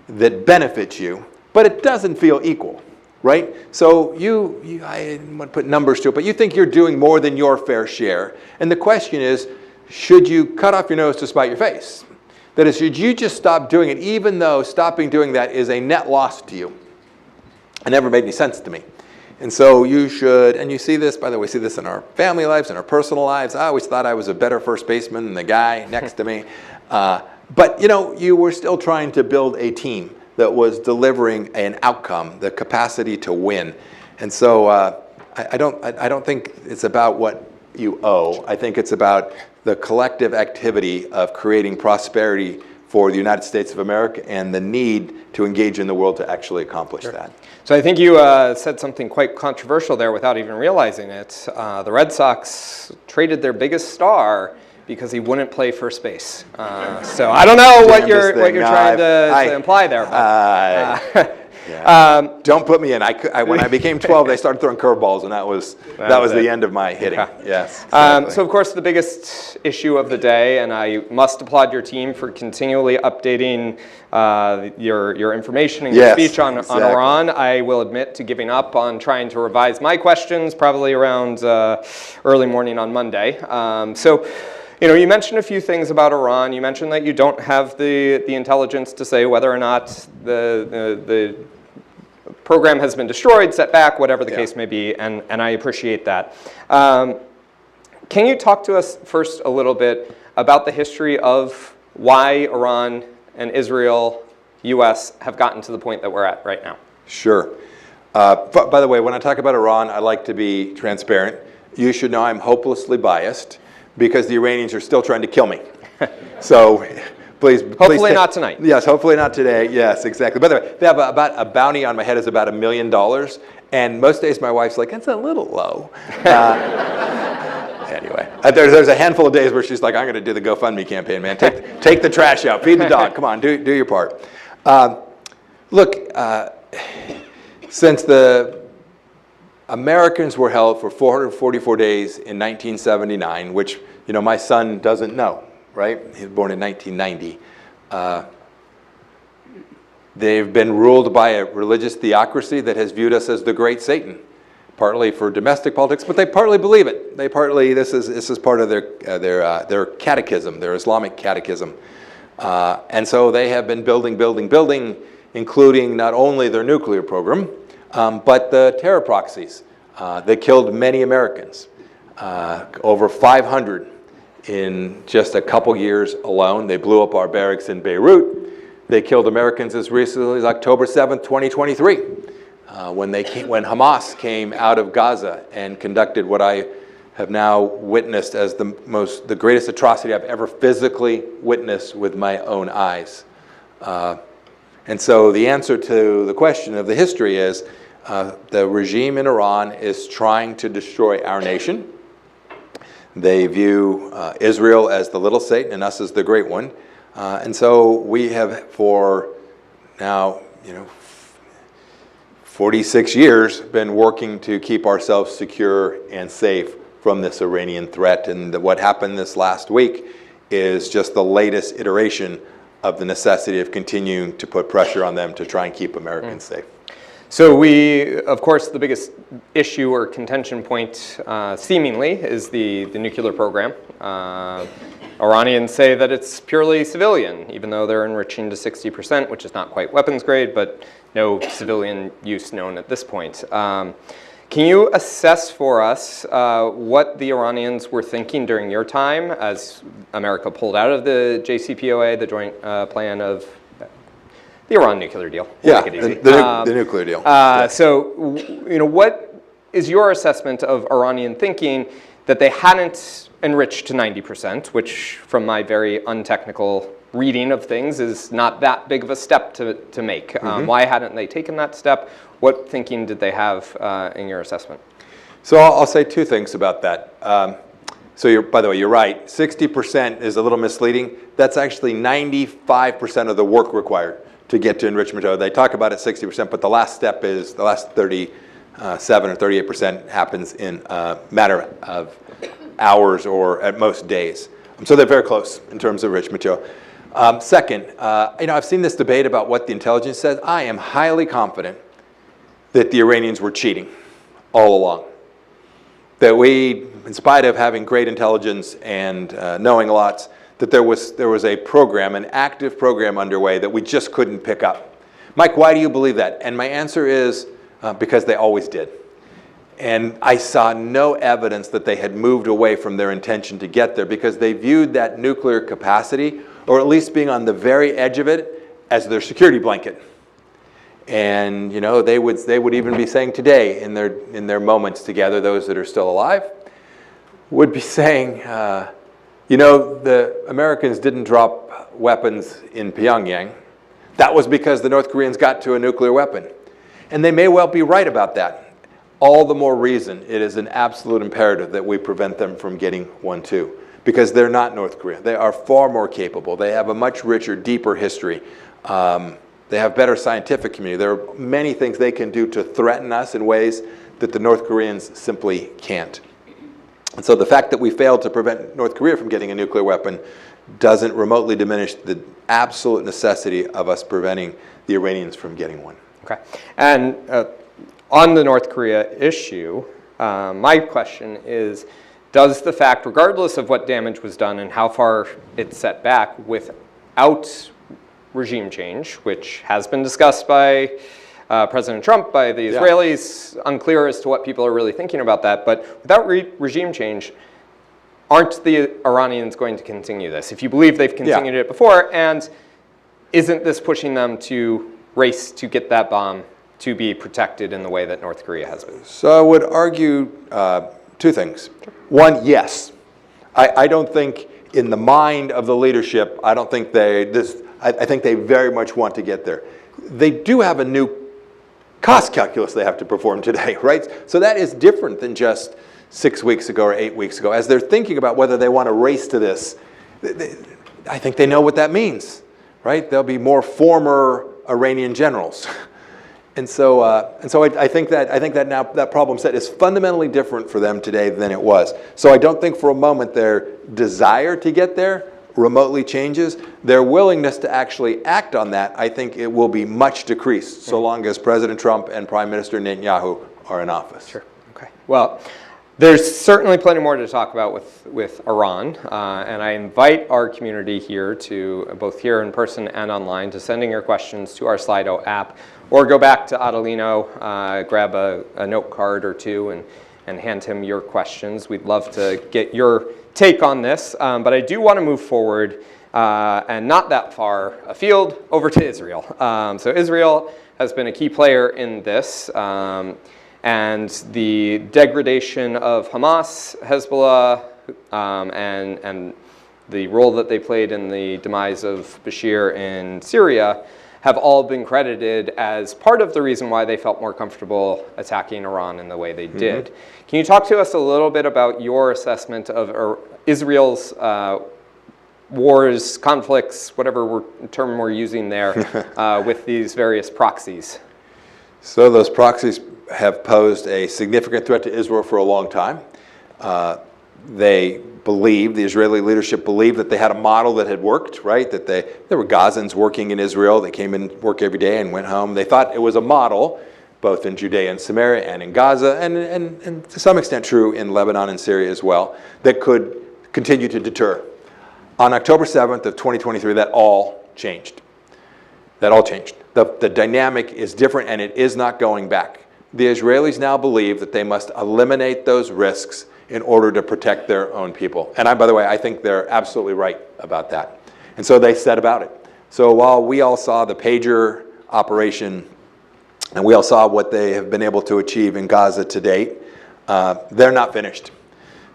that benefits you, but it doesn't feel equal. Right? So I didn't want to put numbers to it, but you think you're doing more than your fair share. And the question is, should you cut off your nose to spite your face? That is, should you just stop doing it, even though stopping doing that is a net loss to you? It never made any sense to me. And so you should, and you see this, by the way, see this in our family lives, in our personal lives. I always thought I was a better first baseman than the guy next to me. But you were still trying to build a team that was delivering an outcome, the capacity to win. And so I don't think it's about what you owe. I think it's about the collective activity of creating prosperity for the United States of America and the need to engage in the world to actually accomplish that. So I think you said something quite controversial there without even realizing it. The Red Sox traded their biggest star because he wouldn't play first base. So I don't know what you're trying to imply there. But, yeah. Don't put me in. When I became 12, they started throwing curveballs, and that was the end of my hitting. Okay. Yes. Exactly. So of course the biggest issue of the day, and I must applaud your team for continually updating your information and your speech on Iran. I will admit to giving up on trying to revise my questions probably around early morning on Monday. You mentioned a few things about Iran. You mentioned that you don't have the intelligence to say whether or not the program has been destroyed, set back, whatever the case may be, and I appreciate that. Can you talk to us first a little bit about the history of why Iran and Israel, U.S., have gotten to the point that we're at right now? Sure. By the way, when I talk about Iran, I like to be transparent. You should know I'm hopelessly biased, because the Iranians are still trying to kill me. So please. Hopefully not tonight. Yes, hopefully not today. Yes, exactly. By the way, they have about a bounty on my head is about $1 million. And most days my wife's like, that's a little low. Anyway, there's a handful of days where she's like, I'm going to do the GoFundMe campaign, man. Take the trash out. Feed the dog. Come on, do your part. Look, since the Americans were held for 444 days in 1979, which, my son doesn't know, right? He was born in 1990. They've been ruled by a religious theocracy that has viewed us as the great Satan. partly for domestic politics, but they partly believe it. They partly, this is part of their catechism, their Islamic catechism. And so they have been building, including not only their nuclear program, but the terror proxies that killed many Americans, over 500 in just a couple years alone. They blew up our barracks in Beirut. They killed Americans as recently as October 7th, 2023, when Hamas came out of Gaza and conducted what I have now witnessed as the greatest atrocity I've ever physically witnessed with my own eyes. And so the answer to the question of the history is the regime in Iran is trying to destroy our nation. They view Israel as the little Satan and us as the great one. And so we have, for now, 46 years, been working to keep ourselves secure and safe from this Iranian threat. And what happened this last week is just the latest iteration of the necessity of continuing to put pressure on them to try and keep Americans safe. So we, of course, the biggest issue or contention point, seemingly, is the nuclear program. Iranians say that it's purely civilian, even though they're enriching to 60%, which is not quite weapons grade, but no civilian use known at this point. Can you assess for us what the Iranians were thinking during your time as America pulled out of the JCPOA, the joint plan of the Iran nuclear deal? Yeah, the nuclear deal. So, what is your assessment of Iranian thinking that they hadn't enriched to 90%, which from my very untechnical reading of things is not that big of a step to make? Why hadn't they taken that step? What thinking did they have in your assessment? So I'll say two things about that. By the way, you're right. 60% is a little misleading. That's actually 95% of the work required to get to enrichment. They talk about it 60%, but the last step is the last 37 or 38% happens in a matter of hours or at most days. So they're very close in terms of enrichment material. Second, I've seen this debate about what the intelligence says. I am highly confident that the Iranians were cheating all along. That we, in spite of having great intelligence and knowing lots, that there was a program, an active program underway that we just couldn't pick up. Mike, why do you believe that? And my answer is because they always did. And I saw no evidence that they had moved away from their intention to get there because they viewed that nuclear capacity, or at least being on the very edge of it, as their security blanket. And they would even be saying today in their moments together, those that are still alive, would be saying, the Americans didn't drop weapons in Pyongyang. That was because the North Koreans got to a nuclear weapon. And they may well be right about that. All the more reason it is an absolute imperative that we prevent them from getting one too. Because they're not North Korea. They are far more capable. They have a much richer, deeper history. They have better scientific community. There are many things they can do to threaten us in ways that the North Koreans simply can't. And so the fact that we failed to prevent North Korea from getting a nuclear weapon doesn't remotely diminish the absolute necessity of us preventing the Iranians from getting one. Okay. And on the North Korea issue, my question is, does the fact, regardless of what damage was done and how far it's set back, without regime change, which has been discussed by President Trump, by the Israelis, unclear as to what people are really thinking about that, but without regime change, aren't the Iranians going to continue this? If you believe they've continued it before, and isn't this pushing them to race to get that bomb to be protected in the way that North Korea has been? So I would argue two things. One, yes. I don't think in the mind of the leadership, I don't think I think they very much want to get there. They do have a new cost calculus they have to perform today, right? So that is different than just 6 weeks ago or 8 weeks ago. As they're thinking about whether they want to race to this, I think they know what that means, right? There'll be more former Iranian generals. And so I think that now that problem set is fundamentally different for them today than it was. So I don't think for a moment their desire to get there remotely changes. Their willingness to actually act on that, I think it will be much decreased so long as President Trump and Prime Minister Netanyahu are in office. Sure. Okay. Well, there's certainly plenty more to talk about with Iran, and I invite our community here to, both here in person and online, to sending your questions to our Slido app, or go back to Adelino, grab a note card or two, and hand him your questions. We'd love to get your take on this, but I do want to move forward, and not that far afield, over to Israel. So Israel has been a key player in this. And the degradation of Hamas, Hezbollah, and the role that they played in the demise of Bashir in Syria have all been credited as part of the reason why they felt more comfortable attacking Iran in the way they did. Can you talk to us a little bit about your assessment of Israel's wars, conflicts, whatever term we're using there, with these various proxies? So those proxies have posed a significant threat to Israel for a long time. They believed, the Israeli leadership believed, that they had a model that had worked, right? That there were Gazans working in Israel. They came in, work every day, and went home. They thought it was a model, both in Judea and Samaria and in Gaza, and to some extent true in Lebanon and Syria as well, that could continue to deter. On October 7th of 2023, that all changed. That all changed. The dynamic is different, and it is not going back. The Israelis now believe that they must eliminate those risks in order to protect their own people. And by the way, I think they're absolutely right about that. And so they set about it. So while we all saw the pager operation, and we all saw what they have been able to achieve in Gaza to date, they're not finished.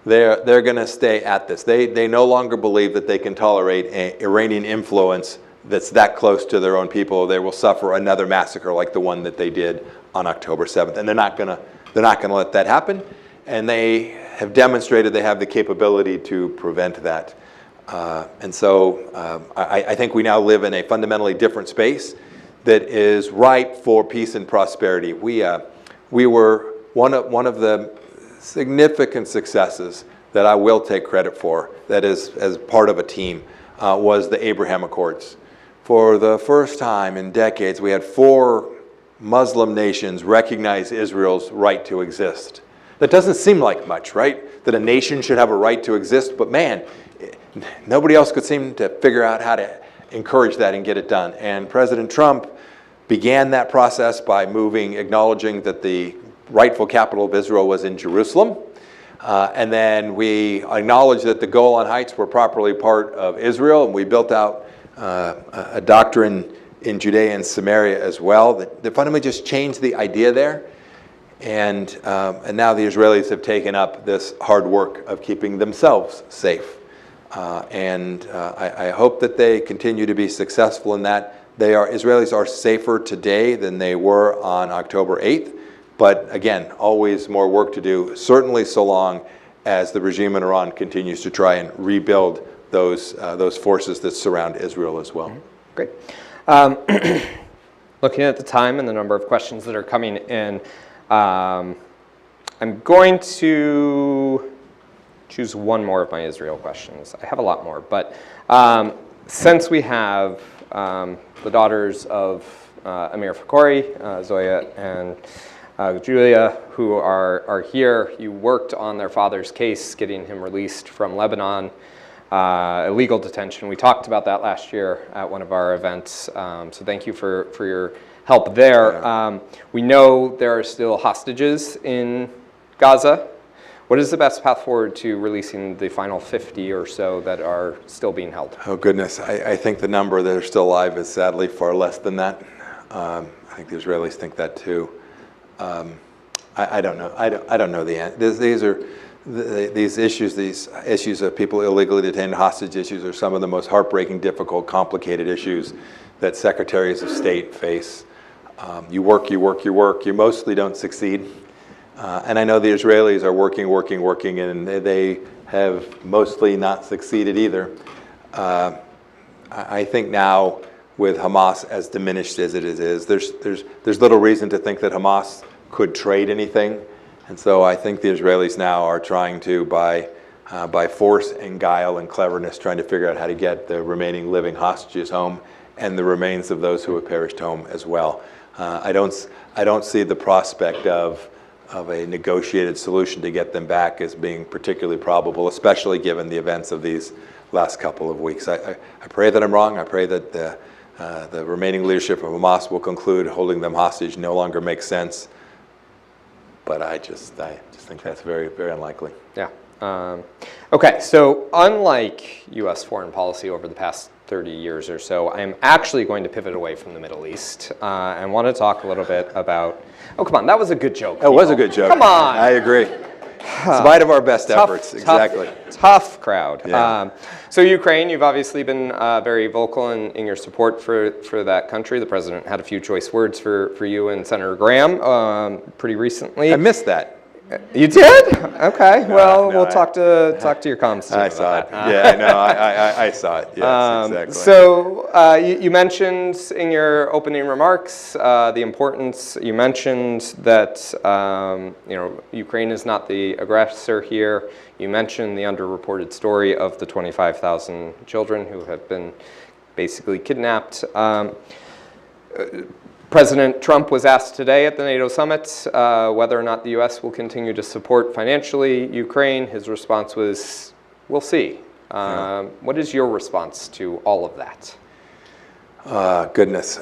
They're going to stay at this. They no longer believe that they can tolerate Iranian influence that's that close to their own people. They will suffer another massacre like the one that they did on October 7th, and they're not going to let that happen. And they have demonstrated they have the capability to prevent that. And so I think we now live in a fundamentally different space that is ripe for peace and prosperity. We were one of the significant successes that I will take credit for, that is as part of a team, was the Abraham Accords. For the first time in decades, we had 4 Muslim nations recognize Israel's right to exist. That doesn't seem like much, right? That a nation should have a right to exist, but man, nobody else could seem to figure out how to encourage that and get it done. And President Trump began that process by acknowledging that the rightful capital of Israel was in Jerusalem. And then we acknowledged that the Golan Heights were properly part of Israel, and we built out a doctrine in Judea and Samaria as well that fundamentally just changed the idea there. And now the Israelis have taken up this hard work of keeping themselves safe. I hope that they continue to be successful in that. Israelis are safer today than they were on October 8th. But again, always more work to do, certainly so long as the regime in Iran continues to try and rebuild those forces that surround Israel as well. Great. Looking at the time and the number of questions that are coming in, I'm going to choose one more of my Israel questions. I have a lot more, but since we have the daughters of Amir Fakhoury, Zoya and Julia, who are here, you worked on their father's case, getting him released from Lebanon, illegal detention. We talked about that last year at one of our events, so thank you for your help there. Yeah. We know there are still hostages in Gaza. What is the best path forward to releasing the final 50 or so that are still being held? Oh goodness, I think the number that are still alive is sadly far less than that. I think the Israelis think that too. I don't know. I don't know the answer. These issues of people illegally detained, hostage issues, are some of the most heartbreaking, difficult, complicated issues that secretaries of state face. You work, you mostly don't succeed. And I know the Israelis are working, and they have mostly not succeeded either. I think now, with Hamas as diminished as it is, there's little reason to think that Hamas could trade anything. And so I think the Israelis now are trying to, by force and guile and cleverness, trying to figure out how to get the remaining living hostages home and the remains of those who have perished home as well. I don't see the prospect of of a negotiated solution to get them back as being particularly probable, especially given the events of these last couple of weeks. I pray that I'm wrong. I pray that the remaining leadership of Hamas will conclude holding them hostage no longer makes sense. But I just think that's very, very unlikely. Yeah. Okay, so unlike U.S. foreign policy over the past 30 years or so, I'm actually going to pivot away from the Middle East and want to talk a little bit about, oh, come on, that was a good joke. It was a good joke. Come on. I agree. In spite of our best efforts, exactly. Tough crowd. Yeah. So Ukraine, you've obviously been very vocal in your support for that country. The president had a few choice words for you and Senator Graham pretty recently. I missed that. You did? Okay. No, We'll talk to your comms team. I saw it. Yeah, no, I saw it. Yes, exactly. So you mentioned in your opening remarks the importance. You mentioned that Ukraine is not the aggressor here. You mentioned the underreported story of the 25,000 children who have been basically kidnapped. President Trump was asked today at the NATO summit whether or not the U.S. will continue to support financially Ukraine. His response was, we'll see. What is your response to all of that? Goodness.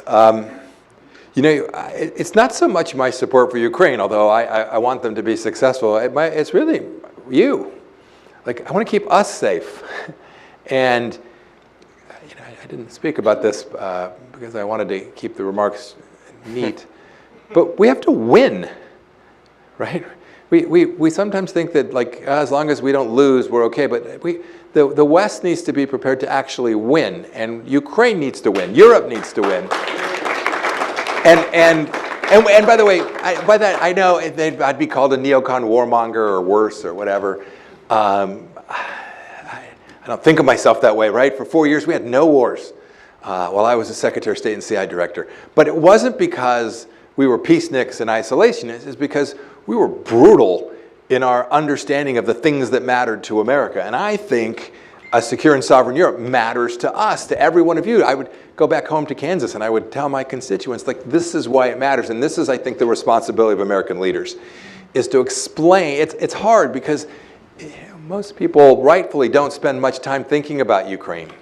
It's not so much my support for Ukraine, although I want them to be successful. It's really you. Like, I want to keep us safe. And I didn't speak about this because I wanted to keep the remarks neat, but we have to win, right? We sometimes think that as long as we don't lose, we're okay. But the West needs to be prepared to actually win, and Ukraine needs to win. Europe needs to win. And by the way, by that I know I'd be called a neocon warmonger or worse or whatever. I don't think of myself that way, right? For 4 years we had no wars. While I was a Secretary of State and CI director. But it wasn't because we were peaceniks and isolationists, it's because we were brutal in our understanding of the things that mattered to America. And I think a secure and sovereign Europe matters to us, to every one of you. I would go back home to Kansas and I would tell my constituents, this is why it matters. And this is, I think, the responsibility of American leaders, is to explain. It's hard because most people rightfully don't spend much time thinking about Ukraine.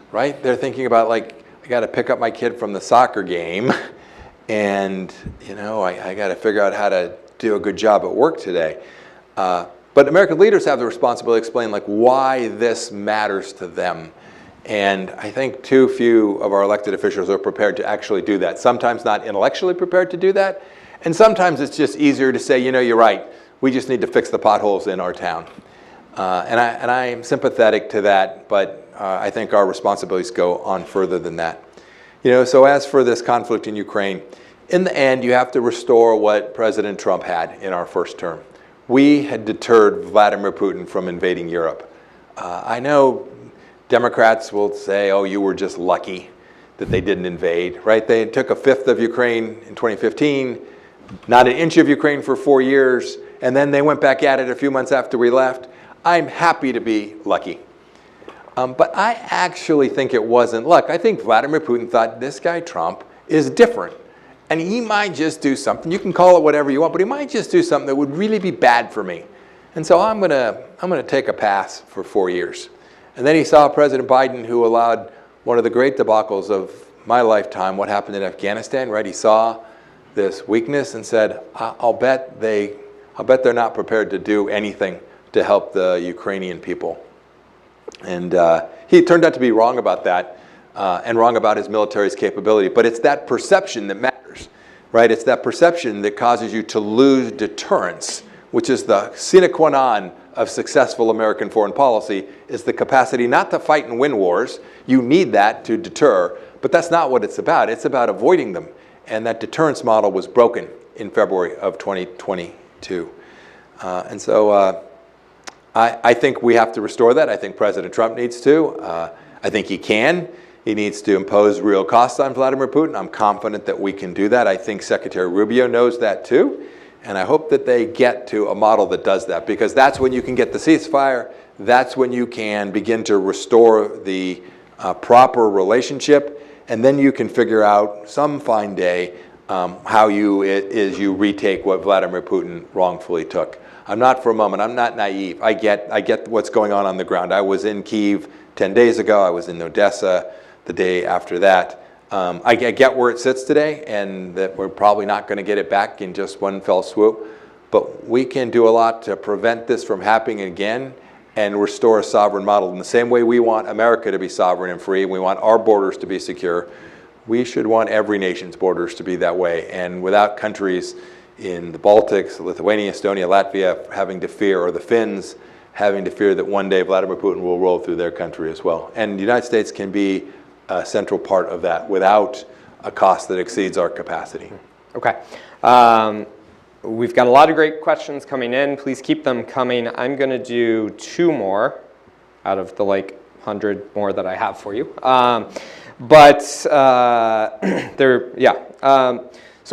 Right? They're thinking about I got to pick up my kid from the soccer game, and I got to figure out how to do a good job at work today. But American leaders have the responsibility to explain why this matters to them. And I think too few of our elected officials are prepared to actually do that. Sometimes not intellectually prepared to do that, and sometimes it's just easier to say, you're right. We just need to fix the potholes in our town. And I am sympathetic to that, but I think our responsibilities go on further than that. So as for this conflict in Ukraine, in the end, you have to restore what President Trump had in our first term. We had deterred Vladimir Putin from invading Europe. I know Democrats will say, oh, you were just lucky that they didn't invade, right? They took a fifth of Ukraine in 2015, not an inch of Ukraine for 4 years, and then they went back at it a few months after we left. I'm happy to be lucky. But I actually think it wasn't luck. I think Vladimir Putin thought this guy Trump is different. And he might just do something. You can call it whatever you want, but he might just do something that would really be bad for me. And so I'm gonna take a pass for 4 years. And then he saw President Biden, who allowed one of the great debacles of my lifetime, what happened in Afghanistan, right? He saw this weakness and said, I'll bet they're not prepared to do anything to help the Ukrainian people. And he turned out to be wrong about that and wrong about his military's capability. But it's that perception that matters, right? It's that perception that causes you to lose deterrence, which is the sine qua non of successful American foreign policy, is the capacity not to fight and win wars. You need that to deter, but that's not what it's about. It's about avoiding them. And that deterrence model was broken in February of 2022. And so I think we have to restore that. I think President Trump needs to. I think he can. He needs to impose real costs on Vladimir Putin. I'm confident that we can do that. I think Secretary Rubio knows that too. And I hope that they get to a model that does that, because that's when you can get the ceasefire. That's when you can begin to restore the proper relationship. And then you can figure out some fine day how you retake what Vladimir Putin wrongfully took. I'm not for a moment, I'm not naive. I get what's going on the ground. I was in Kyiv 10 days ago. I was in Odessa the day after that. I get where it sits today, and that we're probably not going to get it back in just one fell swoop. But we can do a lot to prevent this from happening again and restore a sovereign model. In the same way we want America to be sovereign and free, we want our borders to be secure, we should want every nation's borders to be that way. And without countries in the Baltics, Lithuania, Estonia, Latvia having to fear, or the Finns having to fear that one day Vladimir Putin will roll through their country as well. And the United States can be a central part of that without a cost that exceeds our capacity. Okay. We've got a lot of great questions coming in. Please keep them coming. I'm going to do 2 more out of the 100 more that I have for you. So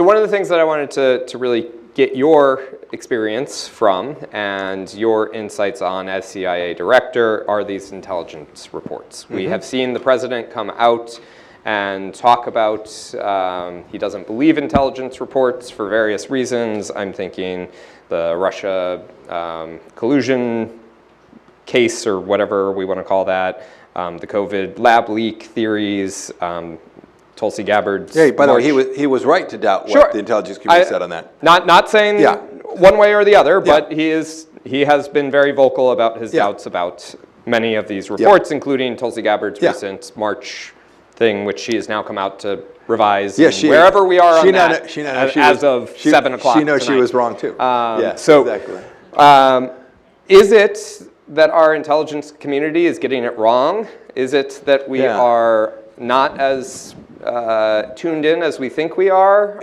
one of the things that I wanted to really get your experience from and your insights on as CIA director are these intelligence reports. We have seen the president come out and talk about he doesn't believe intelligence reports for various reasons. I'm thinking the Russia collusion case, or whatever we want to call that, the COVID lab leak theories, Tulsi Gabbard's by the march. way, he was right to doubt what the intelligence community said on that. Not saying one way or the other, but he has been very vocal about his doubts about many of these reports, including Tulsi Gabbard's recent March thing, which she has now come out to revise. Wherever we are on that, as of 7 o'clock She knows tonight. she was wrong too. Exactly. Is it that our intelligence community is getting it wrong? Is it that we are not as tuned in as we think we are?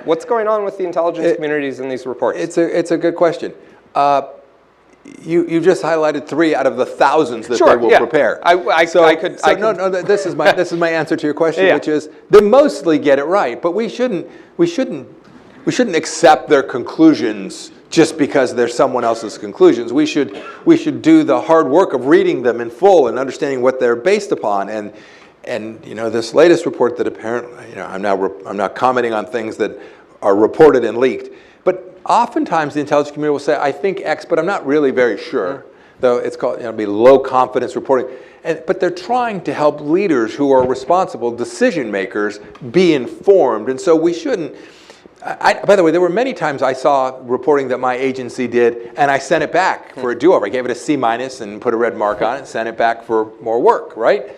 What's going on with the intelligence communities in these reports? It's a good question. You just highlighted 3 out of the thousands that they will prepare. This is my answer to your question, which is they mostly get it right, but we shouldn't accept their conclusions just because they're someone else's conclusions. We should do the hard work of reading them in full and understanding what they're based upon. And this latest report that apparently, I'm now commenting on things that are reported and leaked. But oftentimes the intelligence community will say, I think X, but I'm not really very sure. Though it's called be low confidence reporting. But they're trying to help leaders who are responsible, decision makers, be informed. And so we shouldn't. By the way, there were many times I saw reporting that my agency did, and I sent it back for a do-over. I gave it a C- and put a red mark on it and sent it back for more work, right?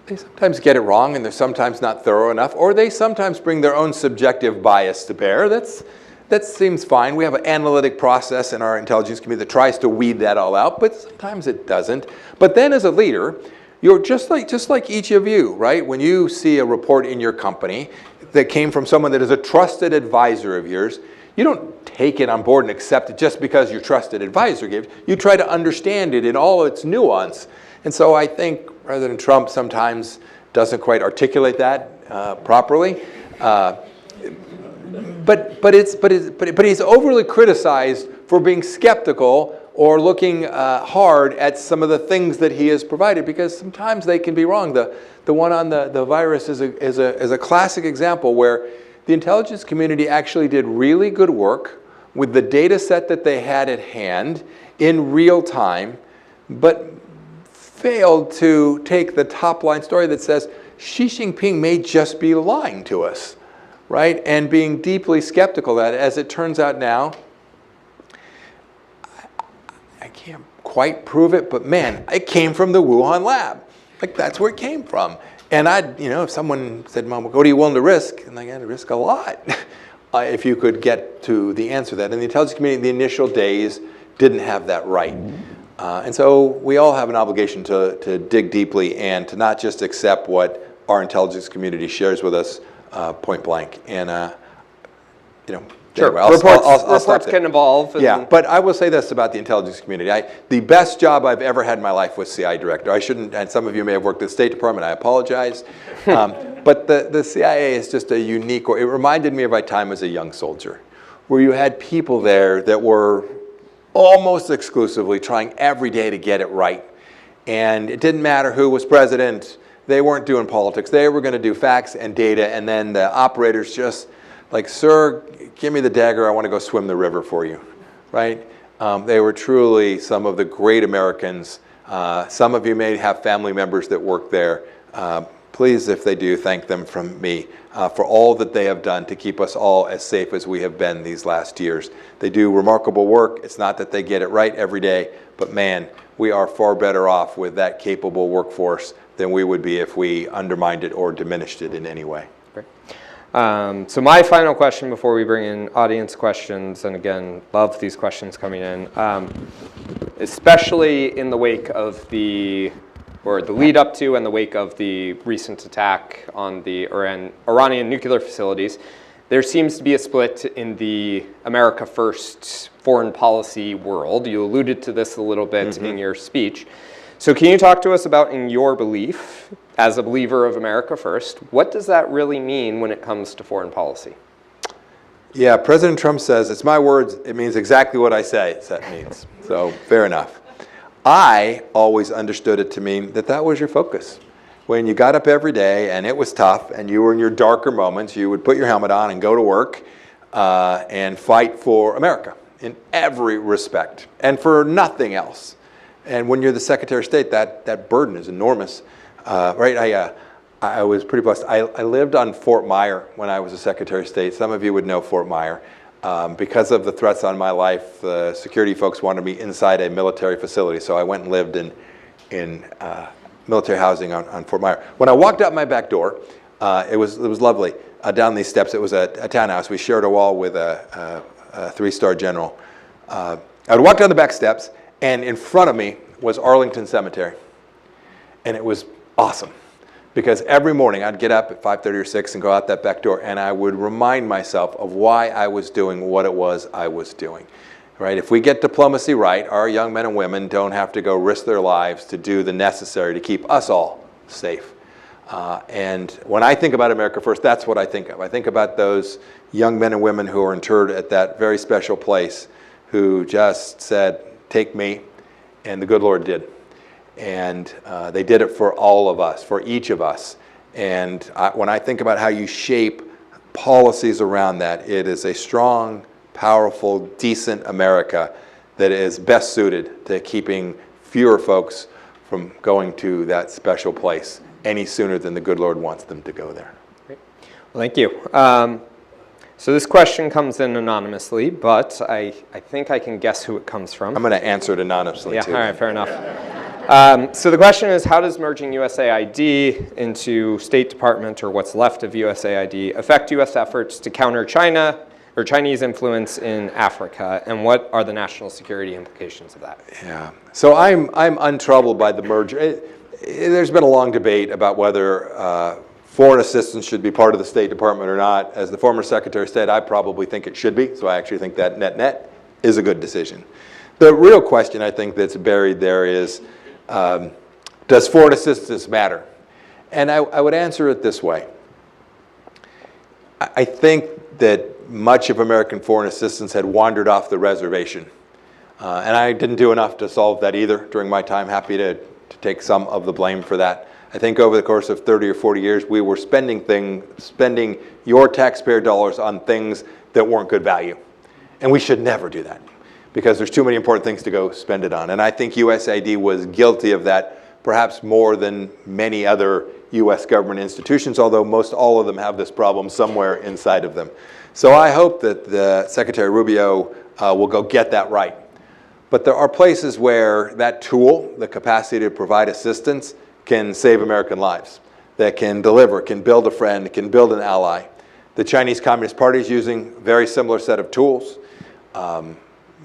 They sometimes get it wrong, and they're sometimes not thorough enough, or they sometimes bring their own subjective bias to bear. That seems fine. We have an analytic process in our intelligence community that tries to weed that all out, but sometimes it doesn't. But then as a leader, you're just like each of you, right? When you see a report in your company that came from someone that is a trusted advisor of yours, you don't take it on board and accept it just because your trusted advisor gave it. You try to understand it in all its nuance. And so I think President Trump sometimes doesn't quite articulate that properly. But he's overly criticized for being skeptical or looking hard at some of the things that he has provided, because sometimes they can be wrong. The one on the virus is a classic example where the intelligence community actually did really good work with the data set that they had at hand in real time, but failed to take the top line story that says Xi Jinping may just be lying to us, right? And being deeply skeptical that, as it turns out now, I can't quite prove it, but man, it came from the Wuhan lab. Like, that's where it came from. And if someone said, Mom, what are you willing to risk? And I got to risk a lot if you could get to the answer to that. And the intelligence community in the initial days didn't have that right. And so we all have an obligation to dig deeply and to not just accept what our intelligence community shares with us point blank. And, Sure. Anyway, reports can evolve. Yeah, but I will say this about the intelligence community. The best job I've ever had in my life was CIA director. I shouldn't, and some of you may have worked at the State Department, I apologize. But the CIA is just a unique, it reminded me of my time as a young soldier, where you had people there that were almost exclusively trying every day to get it right. And it didn't matter who was president, They weren't doing politics. They were going to do facts and data, and then the operators just like, sir, give me the dagger. I want to go swim the river for you, right? They were truly some of the great Americans. Some of you may have family members that work there. Please, if they do, thank them from me for all that they have done to keep us all as safe as we have been these last years. They do remarkable work. It's not that they get it right every day, but man, we are far better off with that capable workforce than we would be if we undermined it or diminished it in any way. Great. So my final question before we bring in audience questions, and again, love these questions coming in, especially in the wake of the lead up to and the wake of the recent attack on the Iranian nuclear facilities, there seems to be a split in the America First foreign policy world. You alluded to this a little bit in your speech. So can you talk to us about, in your belief, as a believer of America First, what does that really mean when it comes to foreign policy? Yeah, President Trump says, it's my words, it means exactly what I say it means. So fair enough. I always understood it to mean that that was your focus. When you got up every day and it was tough and you were in your darker moments, you would put your helmet on and go to work and fight for America in every respect and for nothing else. And when you're the Secretary of State, that burden is enormous, right? I was pretty blessed. I lived on Fort Myer when I was a Secretary of State. Some of you would know Fort Myer. Because of the threats on my life, the security folks wanted me inside a military facility, so I went and lived in military housing on Fort Myer. When I walked out my back door, it was lovely. Down these steps, it was a townhouse. We shared a wall with a three-star general. I would walk down the back steps, and in front of me was Arlington Cemetery. And it was awesome, because every morning I'd get up at 5:30 or 6 and go out that back door, and I would remind myself of why I was doing what it was I was doing. Right? If we get diplomacy right, our young men and women don't have to go risk their lives to do the necessary to keep us all safe. And when I think about America First, that's what I think of. I think about those young men and women who are interred at that very special place, who just said, take me, and the good Lord did. And they did it for all of us, for each of us. And when I think about how you shape policies around that, it is a strong, powerful, decent America that is best suited to keeping fewer folks from going to that special place any sooner than the good Lord wants them to go there. Great. Well, thank you. So this question comes in anonymously, but I think I can guess who it comes from. I'm going to answer it anonymously, yeah, too. All right, fair enough. So the question is, how does merging USAID into State Department, or what's left of USAID, affect U.S. efforts to counter China or Chinese influence in Africa, and what are the national security implications of that? Yeah. So I'm untroubled by the merger. There's been a long debate about whether foreign assistance should be part of the State Department or not. As the former Secretary of State, I probably think it should be, so I actually think that net is a good decision. The real question I think that's buried there is, does foreign assistance matter? And I would answer it this way. I think that much of American foreign assistance had wandered off the reservation. And I didn't do enough to solve that either during my time. Happy to take some of the blame for that. I think over the course of 30 or 40 years, we were spending your taxpayer dollars on things that weren't good value. And we should never do that, because there's too many important things to go spend it on. And I think USAID was guilty of that, perhaps more than many other US government institutions, although most all of them have this problem somewhere inside of them. So I hope that the Secretary Rubio will go get that right. But there are places where that tool, the capacity to provide assistance, can save American lives, that can deliver, can build a friend, can build an ally. The Chinese Communist Party is using a very similar set of tools. I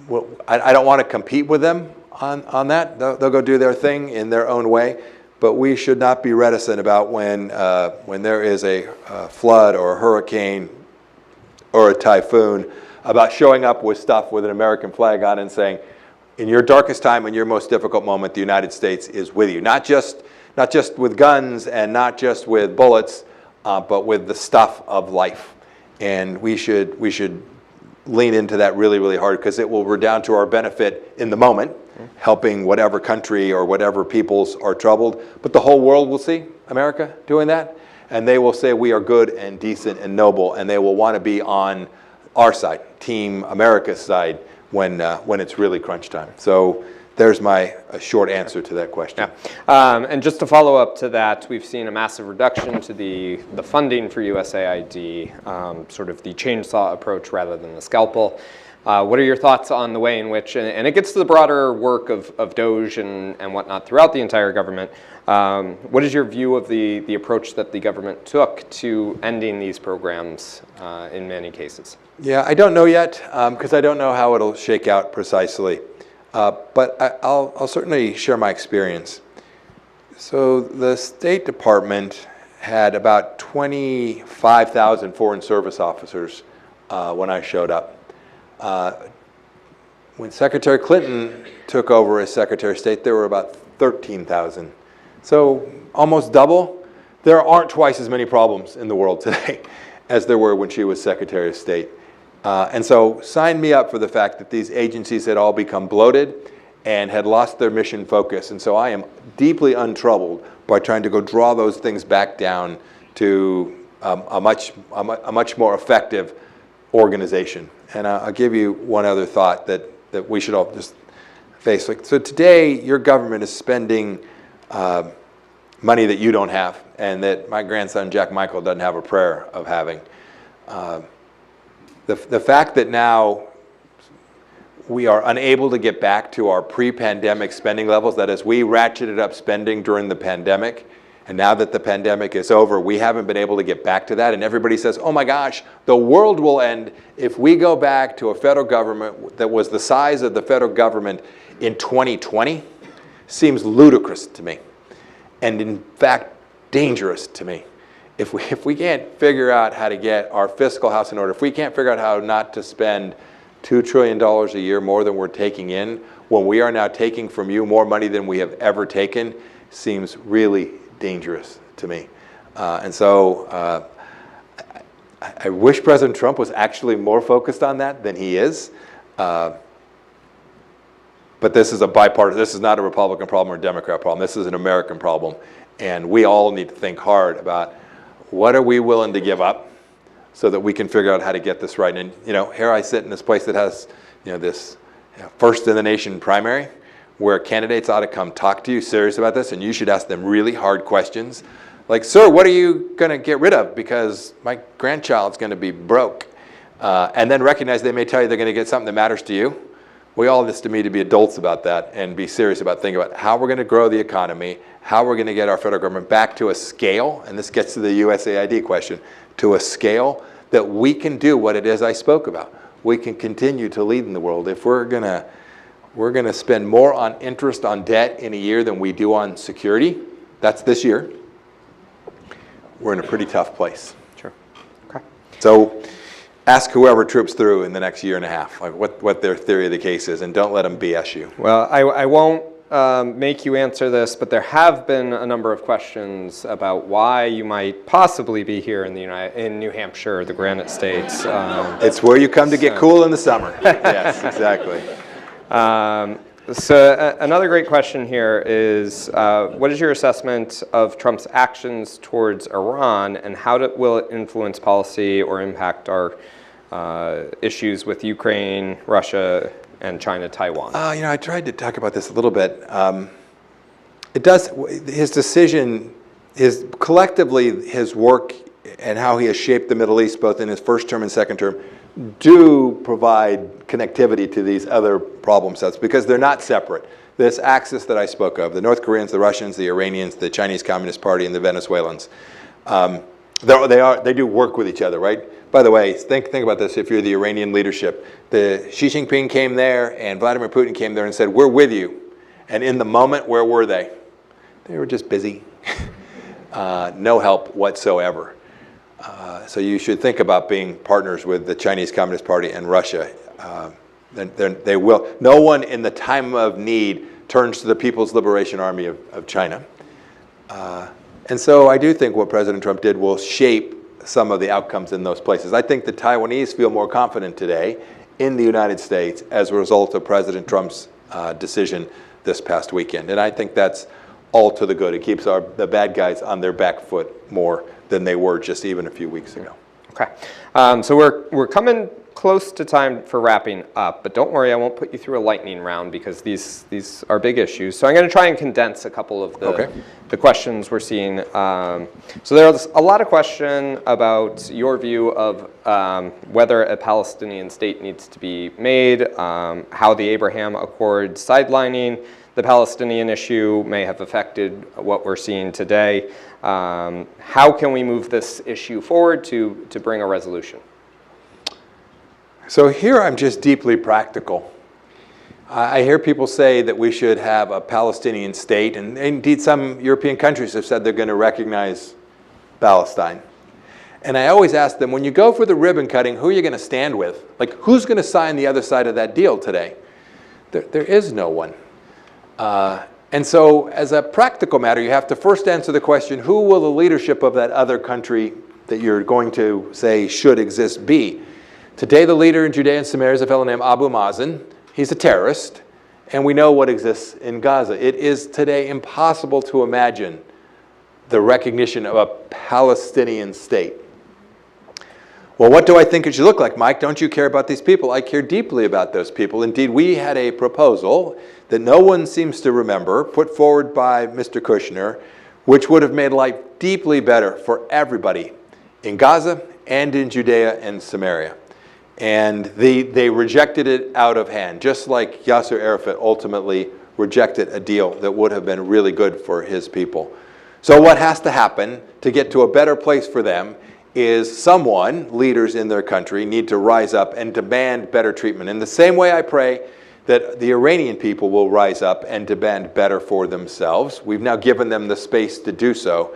don't want to compete with them on that. They'll go do their thing in their own way. But we should not be reticent about when there is a flood or a hurricane or a typhoon, about showing up with stuff with an American flag on and saying, in your darkest time, in your most difficult moment, the United States is with you. Not just with guns and not just with bullets, but with the stuff of life. And we should lean into that really, really hard, because it will redound to our benefit in the moment, helping whatever country or whatever peoples are troubled. But the whole world will see America doing that, and they will say we are good and decent and noble, and they will want to be on our side, Team America's side, when it's really crunch time. So there's my short answer to that question. Yeah. And just to follow up to that, we've seen a massive reduction to the funding for USAID, sort of the chainsaw approach rather than the scalpel. What are your thoughts on the way in which, and it gets to the broader work of DOGE and whatnot throughout the entire government, what is your view of the approach that the government took to ending these programs in many cases? Yeah, I don't know yet, because I don't know how it'll shake out precisely. But I'll certainly share my experience. So the State Department had about 25,000 Foreign Service officers when I showed up. When Secretary Clinton took over as Secretary of State, there were about 13,000. So almost double. There aren't twice as many problems in the world today as there were when she was Secretary of State. And so sign me up for the fact that these agencies had all become bloated and had lost their mission focus. And so I am deeply untroubled by trying to go draw those things back down to a much more effective organization. And I'll give you one other thought that we should all just face. So today, your government is spending money that you don't have, and that my grandson Jack Michael doesn't have a prayer of having. The fact that now we are unable to get back to our pre-pandemic spending levels, that is, we ratcheted up spending during the pandemic, and now that the pandemic is over, we haven't been able to get back to that, and everybody says, oh my gosh, the world will end if we go back to a federal government that was the size of the federal government in 2020, seems ludicrous to me, and in fact, dangerous to me. If we can't figure out how to get our fiscal house in order, if we can't figure out how not to spend $2 trillion a year more than we're taking in, when we are now taking from you more money than we have ever taken, seems really dangerous to me. And so I wish President Trump was actually more focused on that than he is. But this is a bipartisan, this is not a Republican problem or a Democrat problem. This is an American problem. And we all need to think hard about what are we willing to give up so that we can figure out how to get this right. And here I sit in this place that has this first in the nation primary, where candidates ought to come talk to you serious about this, and you should ask them really hard questions. Like, sir, what are you going to get rid of? Because my grandchild's going to be broke. And then recognize they may tell you they're going to get something that matters to you. We all need to be adults about that and be serious about thinking about how we're going to grow the economy, how we're going to get our federal government back to a scale, and this gets to the USAID question, to a scale that we can do what it is I spoke about. We can continue to lead in the world. If we're going to spend more on interest on debt in a year than we do on security, that's this year, we're in a pretty tough place. Sure. Okay. So ask whoever troops through in the next year and a half, like what their theory of the case is, and don't let them BS you. Well, I won't make you answer this, but there have been a number of questions about why you might possibly be here in in New Hampshire, the Granite States. It's where you come to get cool in the summer. Yes, exactly. So another great question here is, what is your assessment of Trump's actions towards Iran, and how will it influence policy or impact our issues with Ukraine, Russia, and China, Taiwan? I tried to talk about this a little bit. His decision, collectively, his work and how he has shaped the Middle East, both in his first term and second term, do provide connectivity to these other problem sets because they're not separate. This axis that I spoke of, the North Koreans, the Russians, the Iranians, the Chinese Communist Party, and the Venezuelans, they do work with each other, right? By the way, think about this. If you're the Iranian leadership, the Xi Jinping came there and Vladimir Putin came there and said, "We're with you." And in the moment, where were they? They were just busy. No help whatsoever. So you should think about being partners with the Chinese Communist Party and Russia. They will. No one in the time of need turns to the People's Liberation Army of China. And so I do think what President Trump did will shape some of the outcomes in those places. I think the Taiwanese feel more confident today in the United States as a result of President Trump's decision this past weekend. And I think that's all to the good. It keeps the bad guys on their back foot more than they were just even a few weeks ago. Okay, so we're coming close to time for wrapping up, but don't worry, I won't put you through a lightning round because these are big issues. So I'm going to try and condense a couple of the questions we're seeing. So there's a lot of question about your view of whether a Palestinian state needs to be made, how the Abraham Accord sidelining the Palestinian issue may have affected what we're seeing today. How can we move this issue forward to bring a resolution? So here I'm just deeply practical. I hear people say that we should have a Palestinian state, and indeed some European countries have said they're going to recognize Palestine. And I always ask them, when you go for the ribbon cutting, who are you going to stand with? Like, who's going to sign the other side of that deal today? There is no one. And so as a practical matter, you have to first answer the question, who will the leadership of that other country that you're going to say should exist be? Today, the leader in Judea and Samaria is a fellow named Abu Mazen. He's a terrorist, and we know what exists in Gaza. It is today impossible to imagine the recognition of a Palestinian state. Well, what do I think it should look like, Mike? Don't you care about these people? I care deeply about those people. Indeed, we had a proposal that no one seems to remember, put forward by Mr. Kushner, which would have made life deeply better for everybody in Gaza and in Judea and Samaria. And they rejected it out of hand, just like Yasser Arafat ultimately rejected a deal that would have been really good for his people. So what has to happen to get to a better place for them is leaders in their country, need to rise up and demand better treatment. In the same way I pray that the Iranian people will rise up and demand better for themselves. We've now given them the space to do so.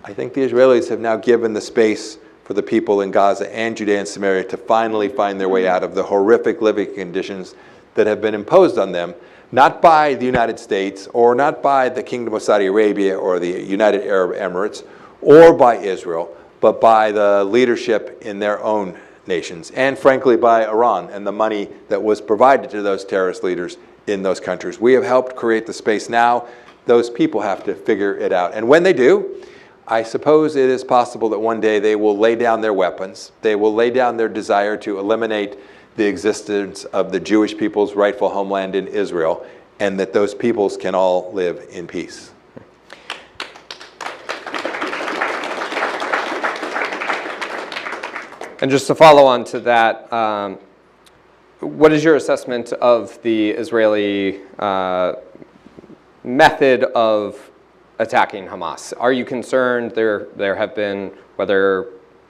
I think the Israelis have now given the space for the people in Gaza and Judea and Samaria to finally find their way out of the horrific living conditions that have been imposed on them, not by the United States or not by the Kingdom of Saudi Arabia or the United Arab Emirates or by Israel, but by the leadership in their own nations and frankly by Iran and the money that was provided to those terrorist leaders in those countries. We have helped create the space now. Those people have to figure it out. And when they do, I suppose it is possible that one day they will lay down their weapons. They will lay down their desire to eliminate the existence of the Jewish people's rightful homeland in Israel, and that those peoples can all live in peace. And just to follow on to that, what is your assessment of the Israeli method of attacking Hamas? Are you concerned? There have been,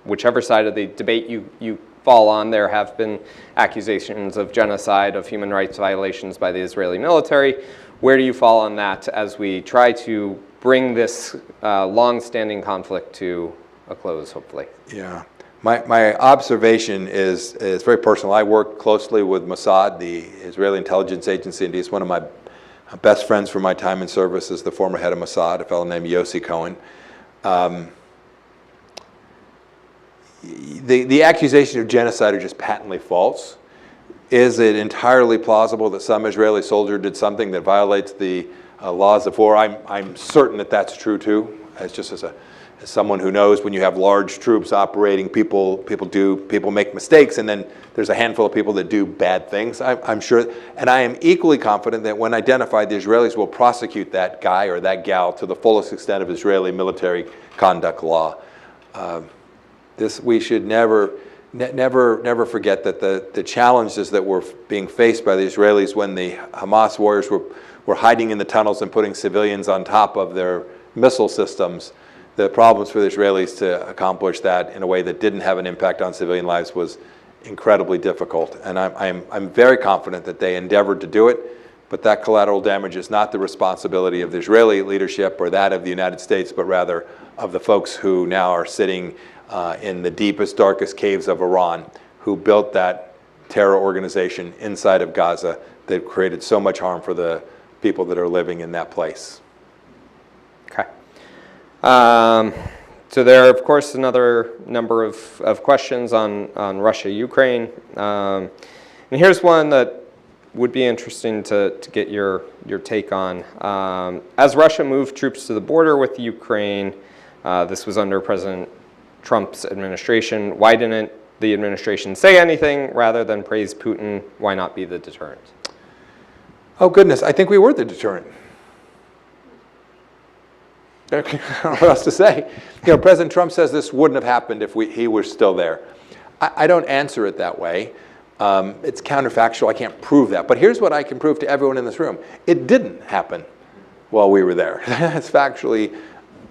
whichever side of the debate you fall on, there have been accusations of genocide, of human rights violations by the Israeli military. Where do you fall on that as we try to bring this long-standing conflict to a close, hopefully? Yeah. My observation is very personal. I work closely with Mossad, the Israeli intelligence agency, and he's one of my best friends from my time in service is the former head of Mossad, a fellow named Yossi Cohen. The accusation of genocide are just patently false. Is it entirely plausible that some Israeli soldier did something that violates the laws of war? I'm certain that that's true too. As someone who knows when you have large troops operating, people make mistakes, and then there's a handful of people that do bad things. I'm sure, and I am equally confident that when identified, the Israelis will prosecute that guy or that gal to the fullest extent of Israeli military conduct law. We should never forget that the challenges that were being faced by the Israelis when the Hamas warriors were hiding in the tunnels and putting civilians on top of their missile systems. The problems for the Israelis to accomplish that in a way that didn't have an impact on civilian lives was incredibly difficult. And I'm very confident that they endeavored to do it, but that collateral damage is not the responsibility of the Israeli leadership or that of the United States, but rather of the folks who now are sitting in the deepest, darkest caves of Iran, who built that terror organization inside of Gaza that created so much harm for the people that are living in that place. Okay. So there are, of course, another number of questions on Russia, Ukraine. And here's one that would be interesting to get your take on. As Russia moved troops to the border with Ukraine, this was under President Trump's administration. Why didn't the administration say anything rather than praise Putin? Why not be the deterrent? Oh, goodness, I think we were the deterrent. I don't know what else to say. President Trump says this wouldn't have happened if he were still there. I don't answer it that way. It's counterfactual. I can't prove that. But here's what I can prove to everyone in this room. It didn't happen while we were there. That's factually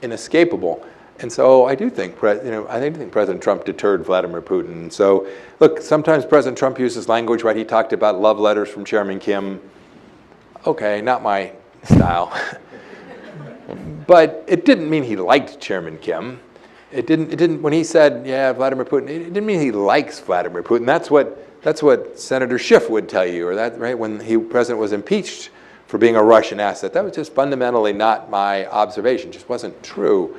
inescapable. And so I do think, I think President Trump deterred Vladimir Putin. And so, look, sometimes President Trump uses language, right? He talked about love letters from Chairman Kim. Okay, not my style. But it didn't mean he liked Chairman Kim. It didn't. When he said, "Yeah, Vladimir Putin," it didn't mean he likes Vladimir Putin. That's what Senator Schiff would tell you, or that right when the president was impeached for being a Russian asset. That was just fundamentally not my observation. It just wasn't true.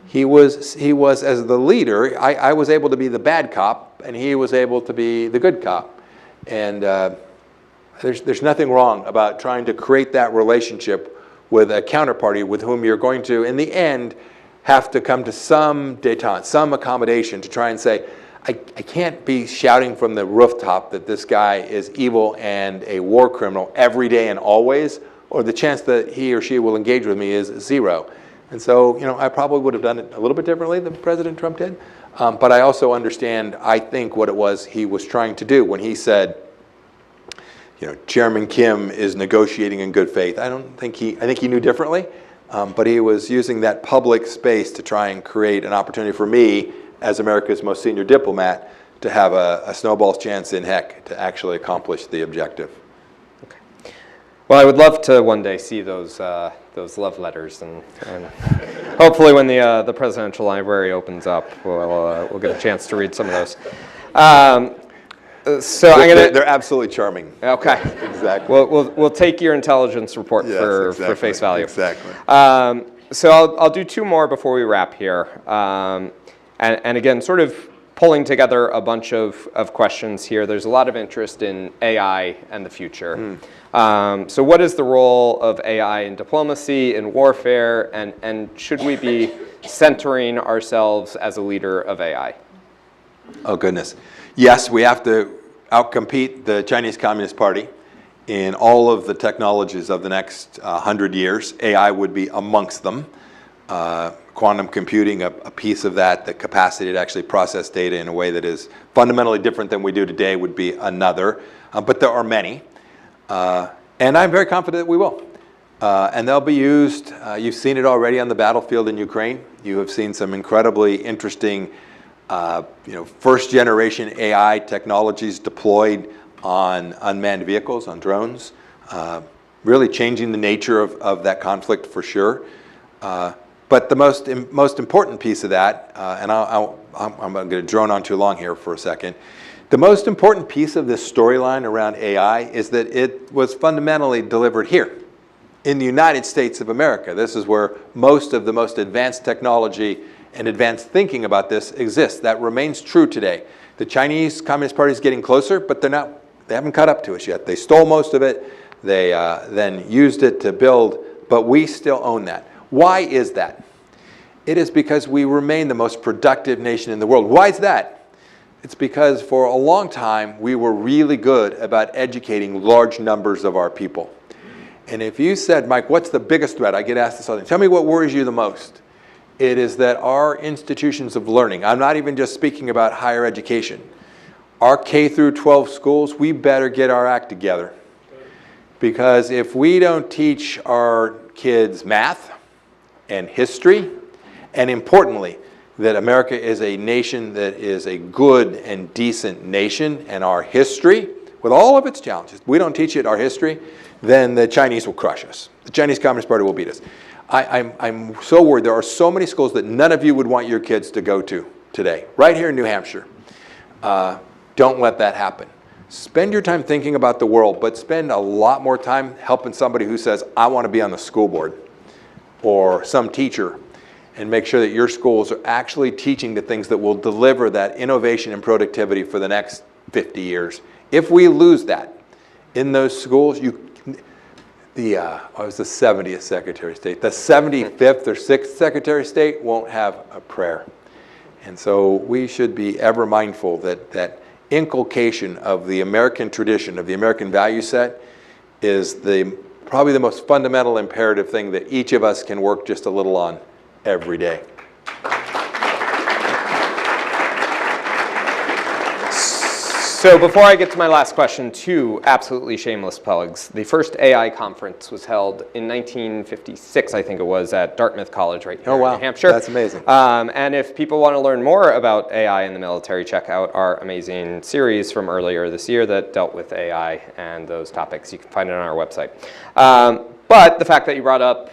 He was as the leader. I was able to be the bad cop, and he was able to be the good cop. And there's nothing wrong about trying to create that relationship with a counterparty with whom you're going to, in the end, have to come to some détente, some accommodation to try and say, I can't be shouting from the rooftop that this guy is evil and a war criminal every day and always, or the chance that he or she will engage with me is zero. And so, I probably would have done it a little bit differently than President Trump did. But I also understand, I think, what it was he was trying to do when he said, Chairman Kim is negotiating in good faith. I think he knew differently, but he was using that public space to try and create an opportunity for me, as America's most senior diplomat, to have a snowball's chance in heck to actually accomplish the objective. Okay. Well, I would love to one day see those love letters, and hopefully when the presidential library opens up, we'll get a chance to read some of those. So they're absolutely charming. Okay. Exactly. We'll take your intelligence report for face value. Exactly. So I'll do two more before we wrap here. And again, sort of pulling together a bunch of questions here. There's a lot of interest in AI and the future. So what is the role of AI in diplomacy, in warfare, and should we be centering ourselves as a leader of AI? Oh, goodness. Yes, we have to outcompete the Chinese Communist Party in all of the technologies of the next 100 years. AI would be amongst them. Quantum computing, a piece of that, the capacity to actually process data in a way that is fundamentally different than we do today would be another. But there are many. And I'm very confident that we will. And they'll be used. You've seen it already on the battlefield in Ukraine. You have seen some incredibly interesting first generation AI technologies deployed on unmanned vehicles, on drones, really changing the nature of that conflict for sure. But the most important piece of that, and I'm going to drone on too long here for a second. The most important piece of this storyline around AI is that it was fundamentally delivered here in the United States of America. This is where most of the most advanced technology and advanced thinking about this exists. That remains true today. The Chinese Communist Party is getting closer, but they haven't caught up to us yet. They stole most of it. They then used it to build, but we still own that. Why is that? It is because we remain the most productive nation in the world. Why is that? It's because for a long time, we were really good about educating large numbers of our people. And if you said, Mike, what's the biggest threat? I get asked this all the time. Tell me what worries you the most. It is that our institutions of learning, I'm not even just speaking about higher education, our K through 12 schools, we better get our act together. Because if we don't teach our kids math and history, and importantly, that America is a nation that is a good and decent nation, and our history, with all of its challenges, we don't teach it our history, then the Chinese will crush us. The Chinese Communist Party will beat us. I'm so worried. There are so many schools that none of you would want your kids to go to today, right here in New Hampshire. Don't let that happen. Spend your time thinking about the world, but spend a lot more time helping somebody who says, I want to be on the school board, or some teacher, and make sure that your schools are actually teaching the things that will deliver that innovation and productivity for the next 50 years. If we lose that, in those schools, I was the 70th Secretary of State. The 75th or 6th Secretary of State won't have a prayer. And so we should be ever mindful that inculcation of the American tradition, of the American value set, is probably the most fundamental imperative thing that each of us can work just a little on every day. So before I get to my last question, two absolutely shameless plugs. The first AI conference was held in 1956, I think it was, at Dartmouth College right here in New Hampshire. That's amazing. And if people want to learn more about AI in the military, check out our amazing series from earlier this year that dealt with AI and those topics. You can find it on our website. But the fact that you brought up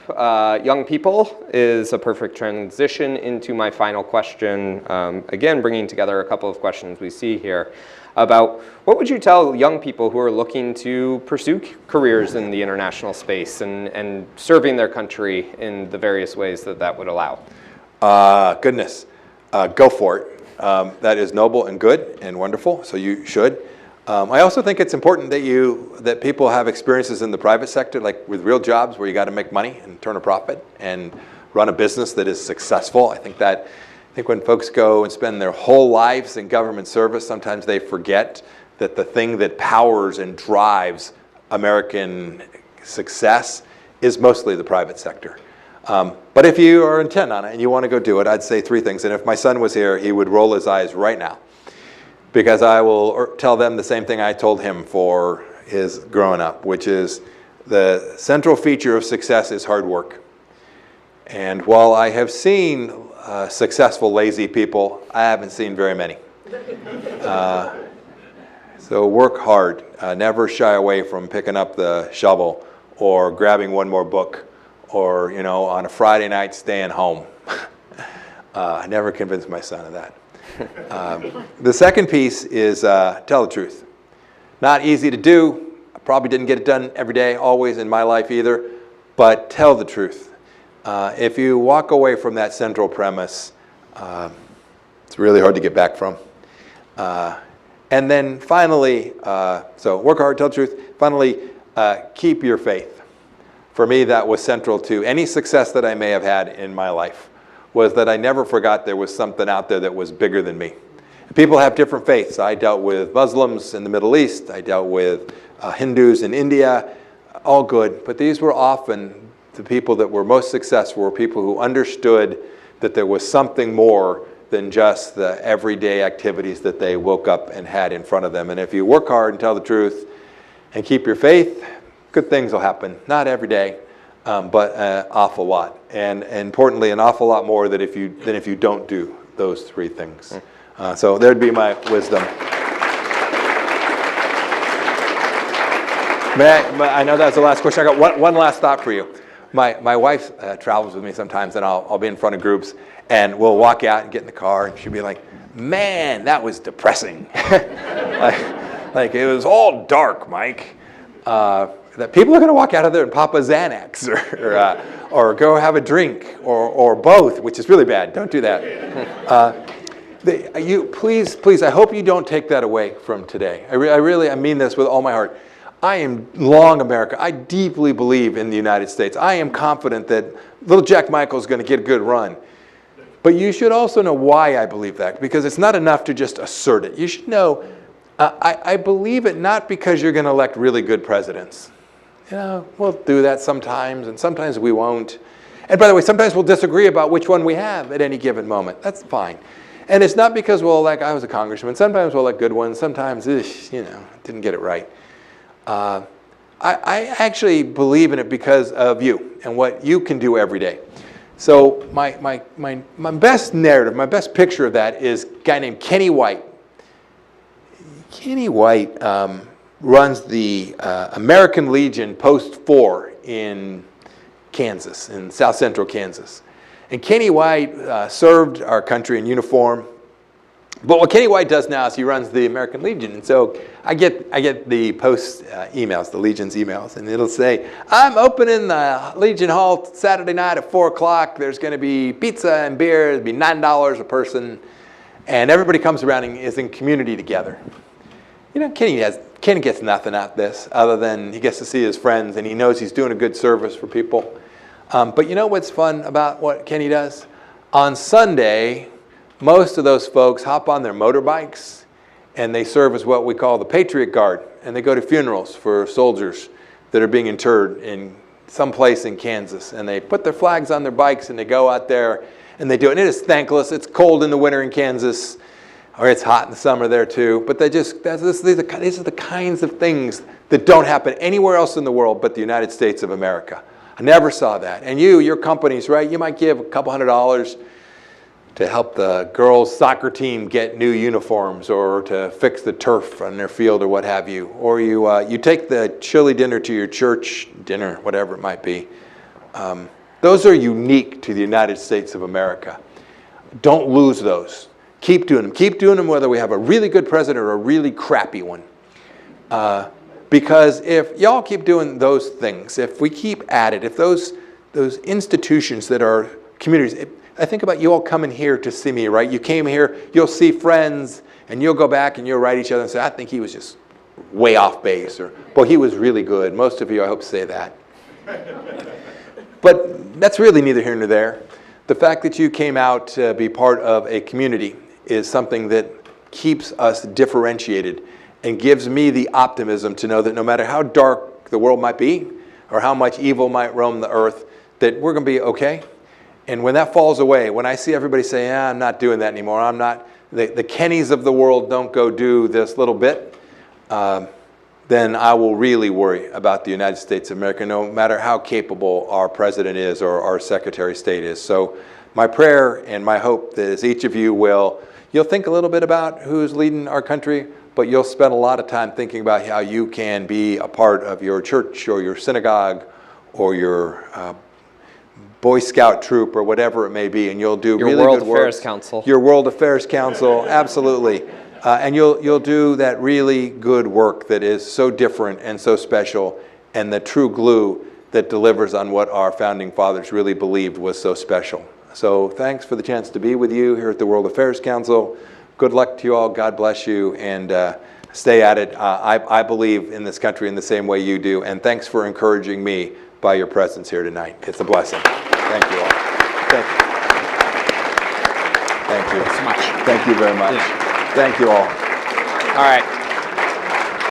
young people is a perfect transition into my final question. Again, bringing together a couple of questions we see here about what would you tell young people who are looking to pursue careers in the international space and serving their country in the various ways that would allow? Goodness, go for it. That is noble and good and wonderful, so you should. I also think it's important that people have experiences in the private sector, like with real jobs where you got to make money and turn a profit and run a business that is successful. I think when folks go and spend their whole lives in government service, sometimes they forget that the thing that powers and drives American success is mostly the private sector. But if you are intent on it and you want to go do it, I'd say three things. And if my son was here, he would roll his eyes right now, because I will tell them the same thing I told him for his growing up, which is the central feature of success is hard work. And while I have seen successful, lazy people, I haven't seen very many. So work hard. Never shy away from picking up the shovel or grabbing one more book or, on a Friday night staying home. I never convinced my son of that. The second piece is tell the truth. Not easy to do. I probably didn't get it done every day, always in my life either, but tell the truth. If you walk away from that central premise, it's really hard to get back from. And then finally, so work hard, tell the truth. Finally, keep your faith. For me, that was central to any success that I may have had in my life, was that I never forgot there was something out there that was bigger than me. People have different faiths. I dealt with Muslims in the Middle East. I dealt with Hindus in India, all good. But these were often the people that were most successful were people who understood that there was something more than just the everyday activities that they woke up and had in front of them. And if you work hard and tell the truth and keep your faith, good things will happen. Not every day, but an awful lot. And importantly, an awful lot more than if you don't do those three things. So there'd be my wisdom. I know that's the last question. I got one last thought for you. My wife travels with me sometimes, and I'll be in front of groups, and we'll walk out and get in the car, and she'll be like, "Man, that was depressing." like it was all dark, Mike. That people are going to walk out of there and pop a Xanax or go have a drink or both, which is really bad. Don't do that. Please, I hope you don't take that away from today. I mean this with all my heart. I am long America. I deeply believe in the United States. I am confident that little Jack Michael is going to get a good run. But you should also know why I believe that, because it's not enough to just assert it. You should know, I believe it not because you're going to elect really good presidents. We'll do that sometimes, and sometimes we won't. And by the way, sometimes we'll disagree about which one we have at any given moment. That's fine. And it's not because we'll elect, I was a congressman. Sometimes we'll elect good ones. Sometimes, didn't get it right. I actually believe in it because of you and what you can do every day. So my best narrative, my best picture of that is a guy named Kenny White. Kenny White runs the American Legion Post 4 in Kansas, in south central Kansas. And Kenny White served our country in uniform. But what Kenny White does now is he runs the American Legion. And so I get the Post emails, the Legion's emails, and it'll say, "I'm opening the Legion Hall Saturday night at 4 o'clock. There's going to be pizza and beer. It'll be $9 a person. And everybody comes around and is in community together." Kenny has Kenny gets nothing out of this other than he gets to see his friends and he knows he's doing a good service for people. But you know what's fun about what Kenny does? On Sunday, most of those folks hop on their motorbikes and they serve as what we call the Patriot Guard. And they go to funerals for soldiers that are being interred in some place in Kansas. And they put their flags on their bikes and they go out there and they do it. And it is thankless. It's cold in the winter in Kansas, or it's hot in the summer there too. But these are the kinds of things that don't happen anywhere else in the world but the United States of America. I never saw that. And your companies, right? You might give a couple $100 to help the girls' soccer team get new uniforms, or to fix the turf on their field, or what have you. Or you take the chili dinner to your church dinner, whatever it might be. Those are unique to the United States of America. Don't lose those. Keep doing them. Keep doing them whether we have a really good president or a really crappy one. Because if y'all keep doing those things, if we keep at it, if those institutions that are communities, I think about you all coming here to see me, right? You came here, you'll see friends, and you'll go back and you'll write each other and say, I think he was just way off base, or, well, he was really good. Most of you, I hope, say that. But that's really neither here nor there. The fact that you came out to be part of a community is something that keeps us differentiated and gives me the optimism to know that no matter how dark the world might be, or how much evil might roam the earth, that we're going to be okay. And when that falls away, when I see everybody say, I'm not doing that anymore, I'm not, the Kennys of the world don't go do this little bit, then I will really worry about the United States of America, no matter how capable our president is or our Secretary of State is. So my prayer and my hope is each of you you'll think a little bit about who's leading our country, but you'll spend a lot of time thinking about how you can be a part of your church or your synagogue or your Boy Scout troop or whatever it may be, and you'll do really good work. Your World Affairs Council. Your World Affairs Council, absolutely. And you'll do that really good work that is so different and so special, and the true glue that delivers on what our founding fathers really believed was so special. So thanks for the chance to be with you here at the World Affairs Council. Good luck to you all. God bless you, and stay at it. I believe in this country in the same way you do, and thanks for encouraging me by your presence here tonight. It's a blessing. Thank you all. Thank you. Thank you. So much. Thank you very much. Yeah. Thank you all. All right.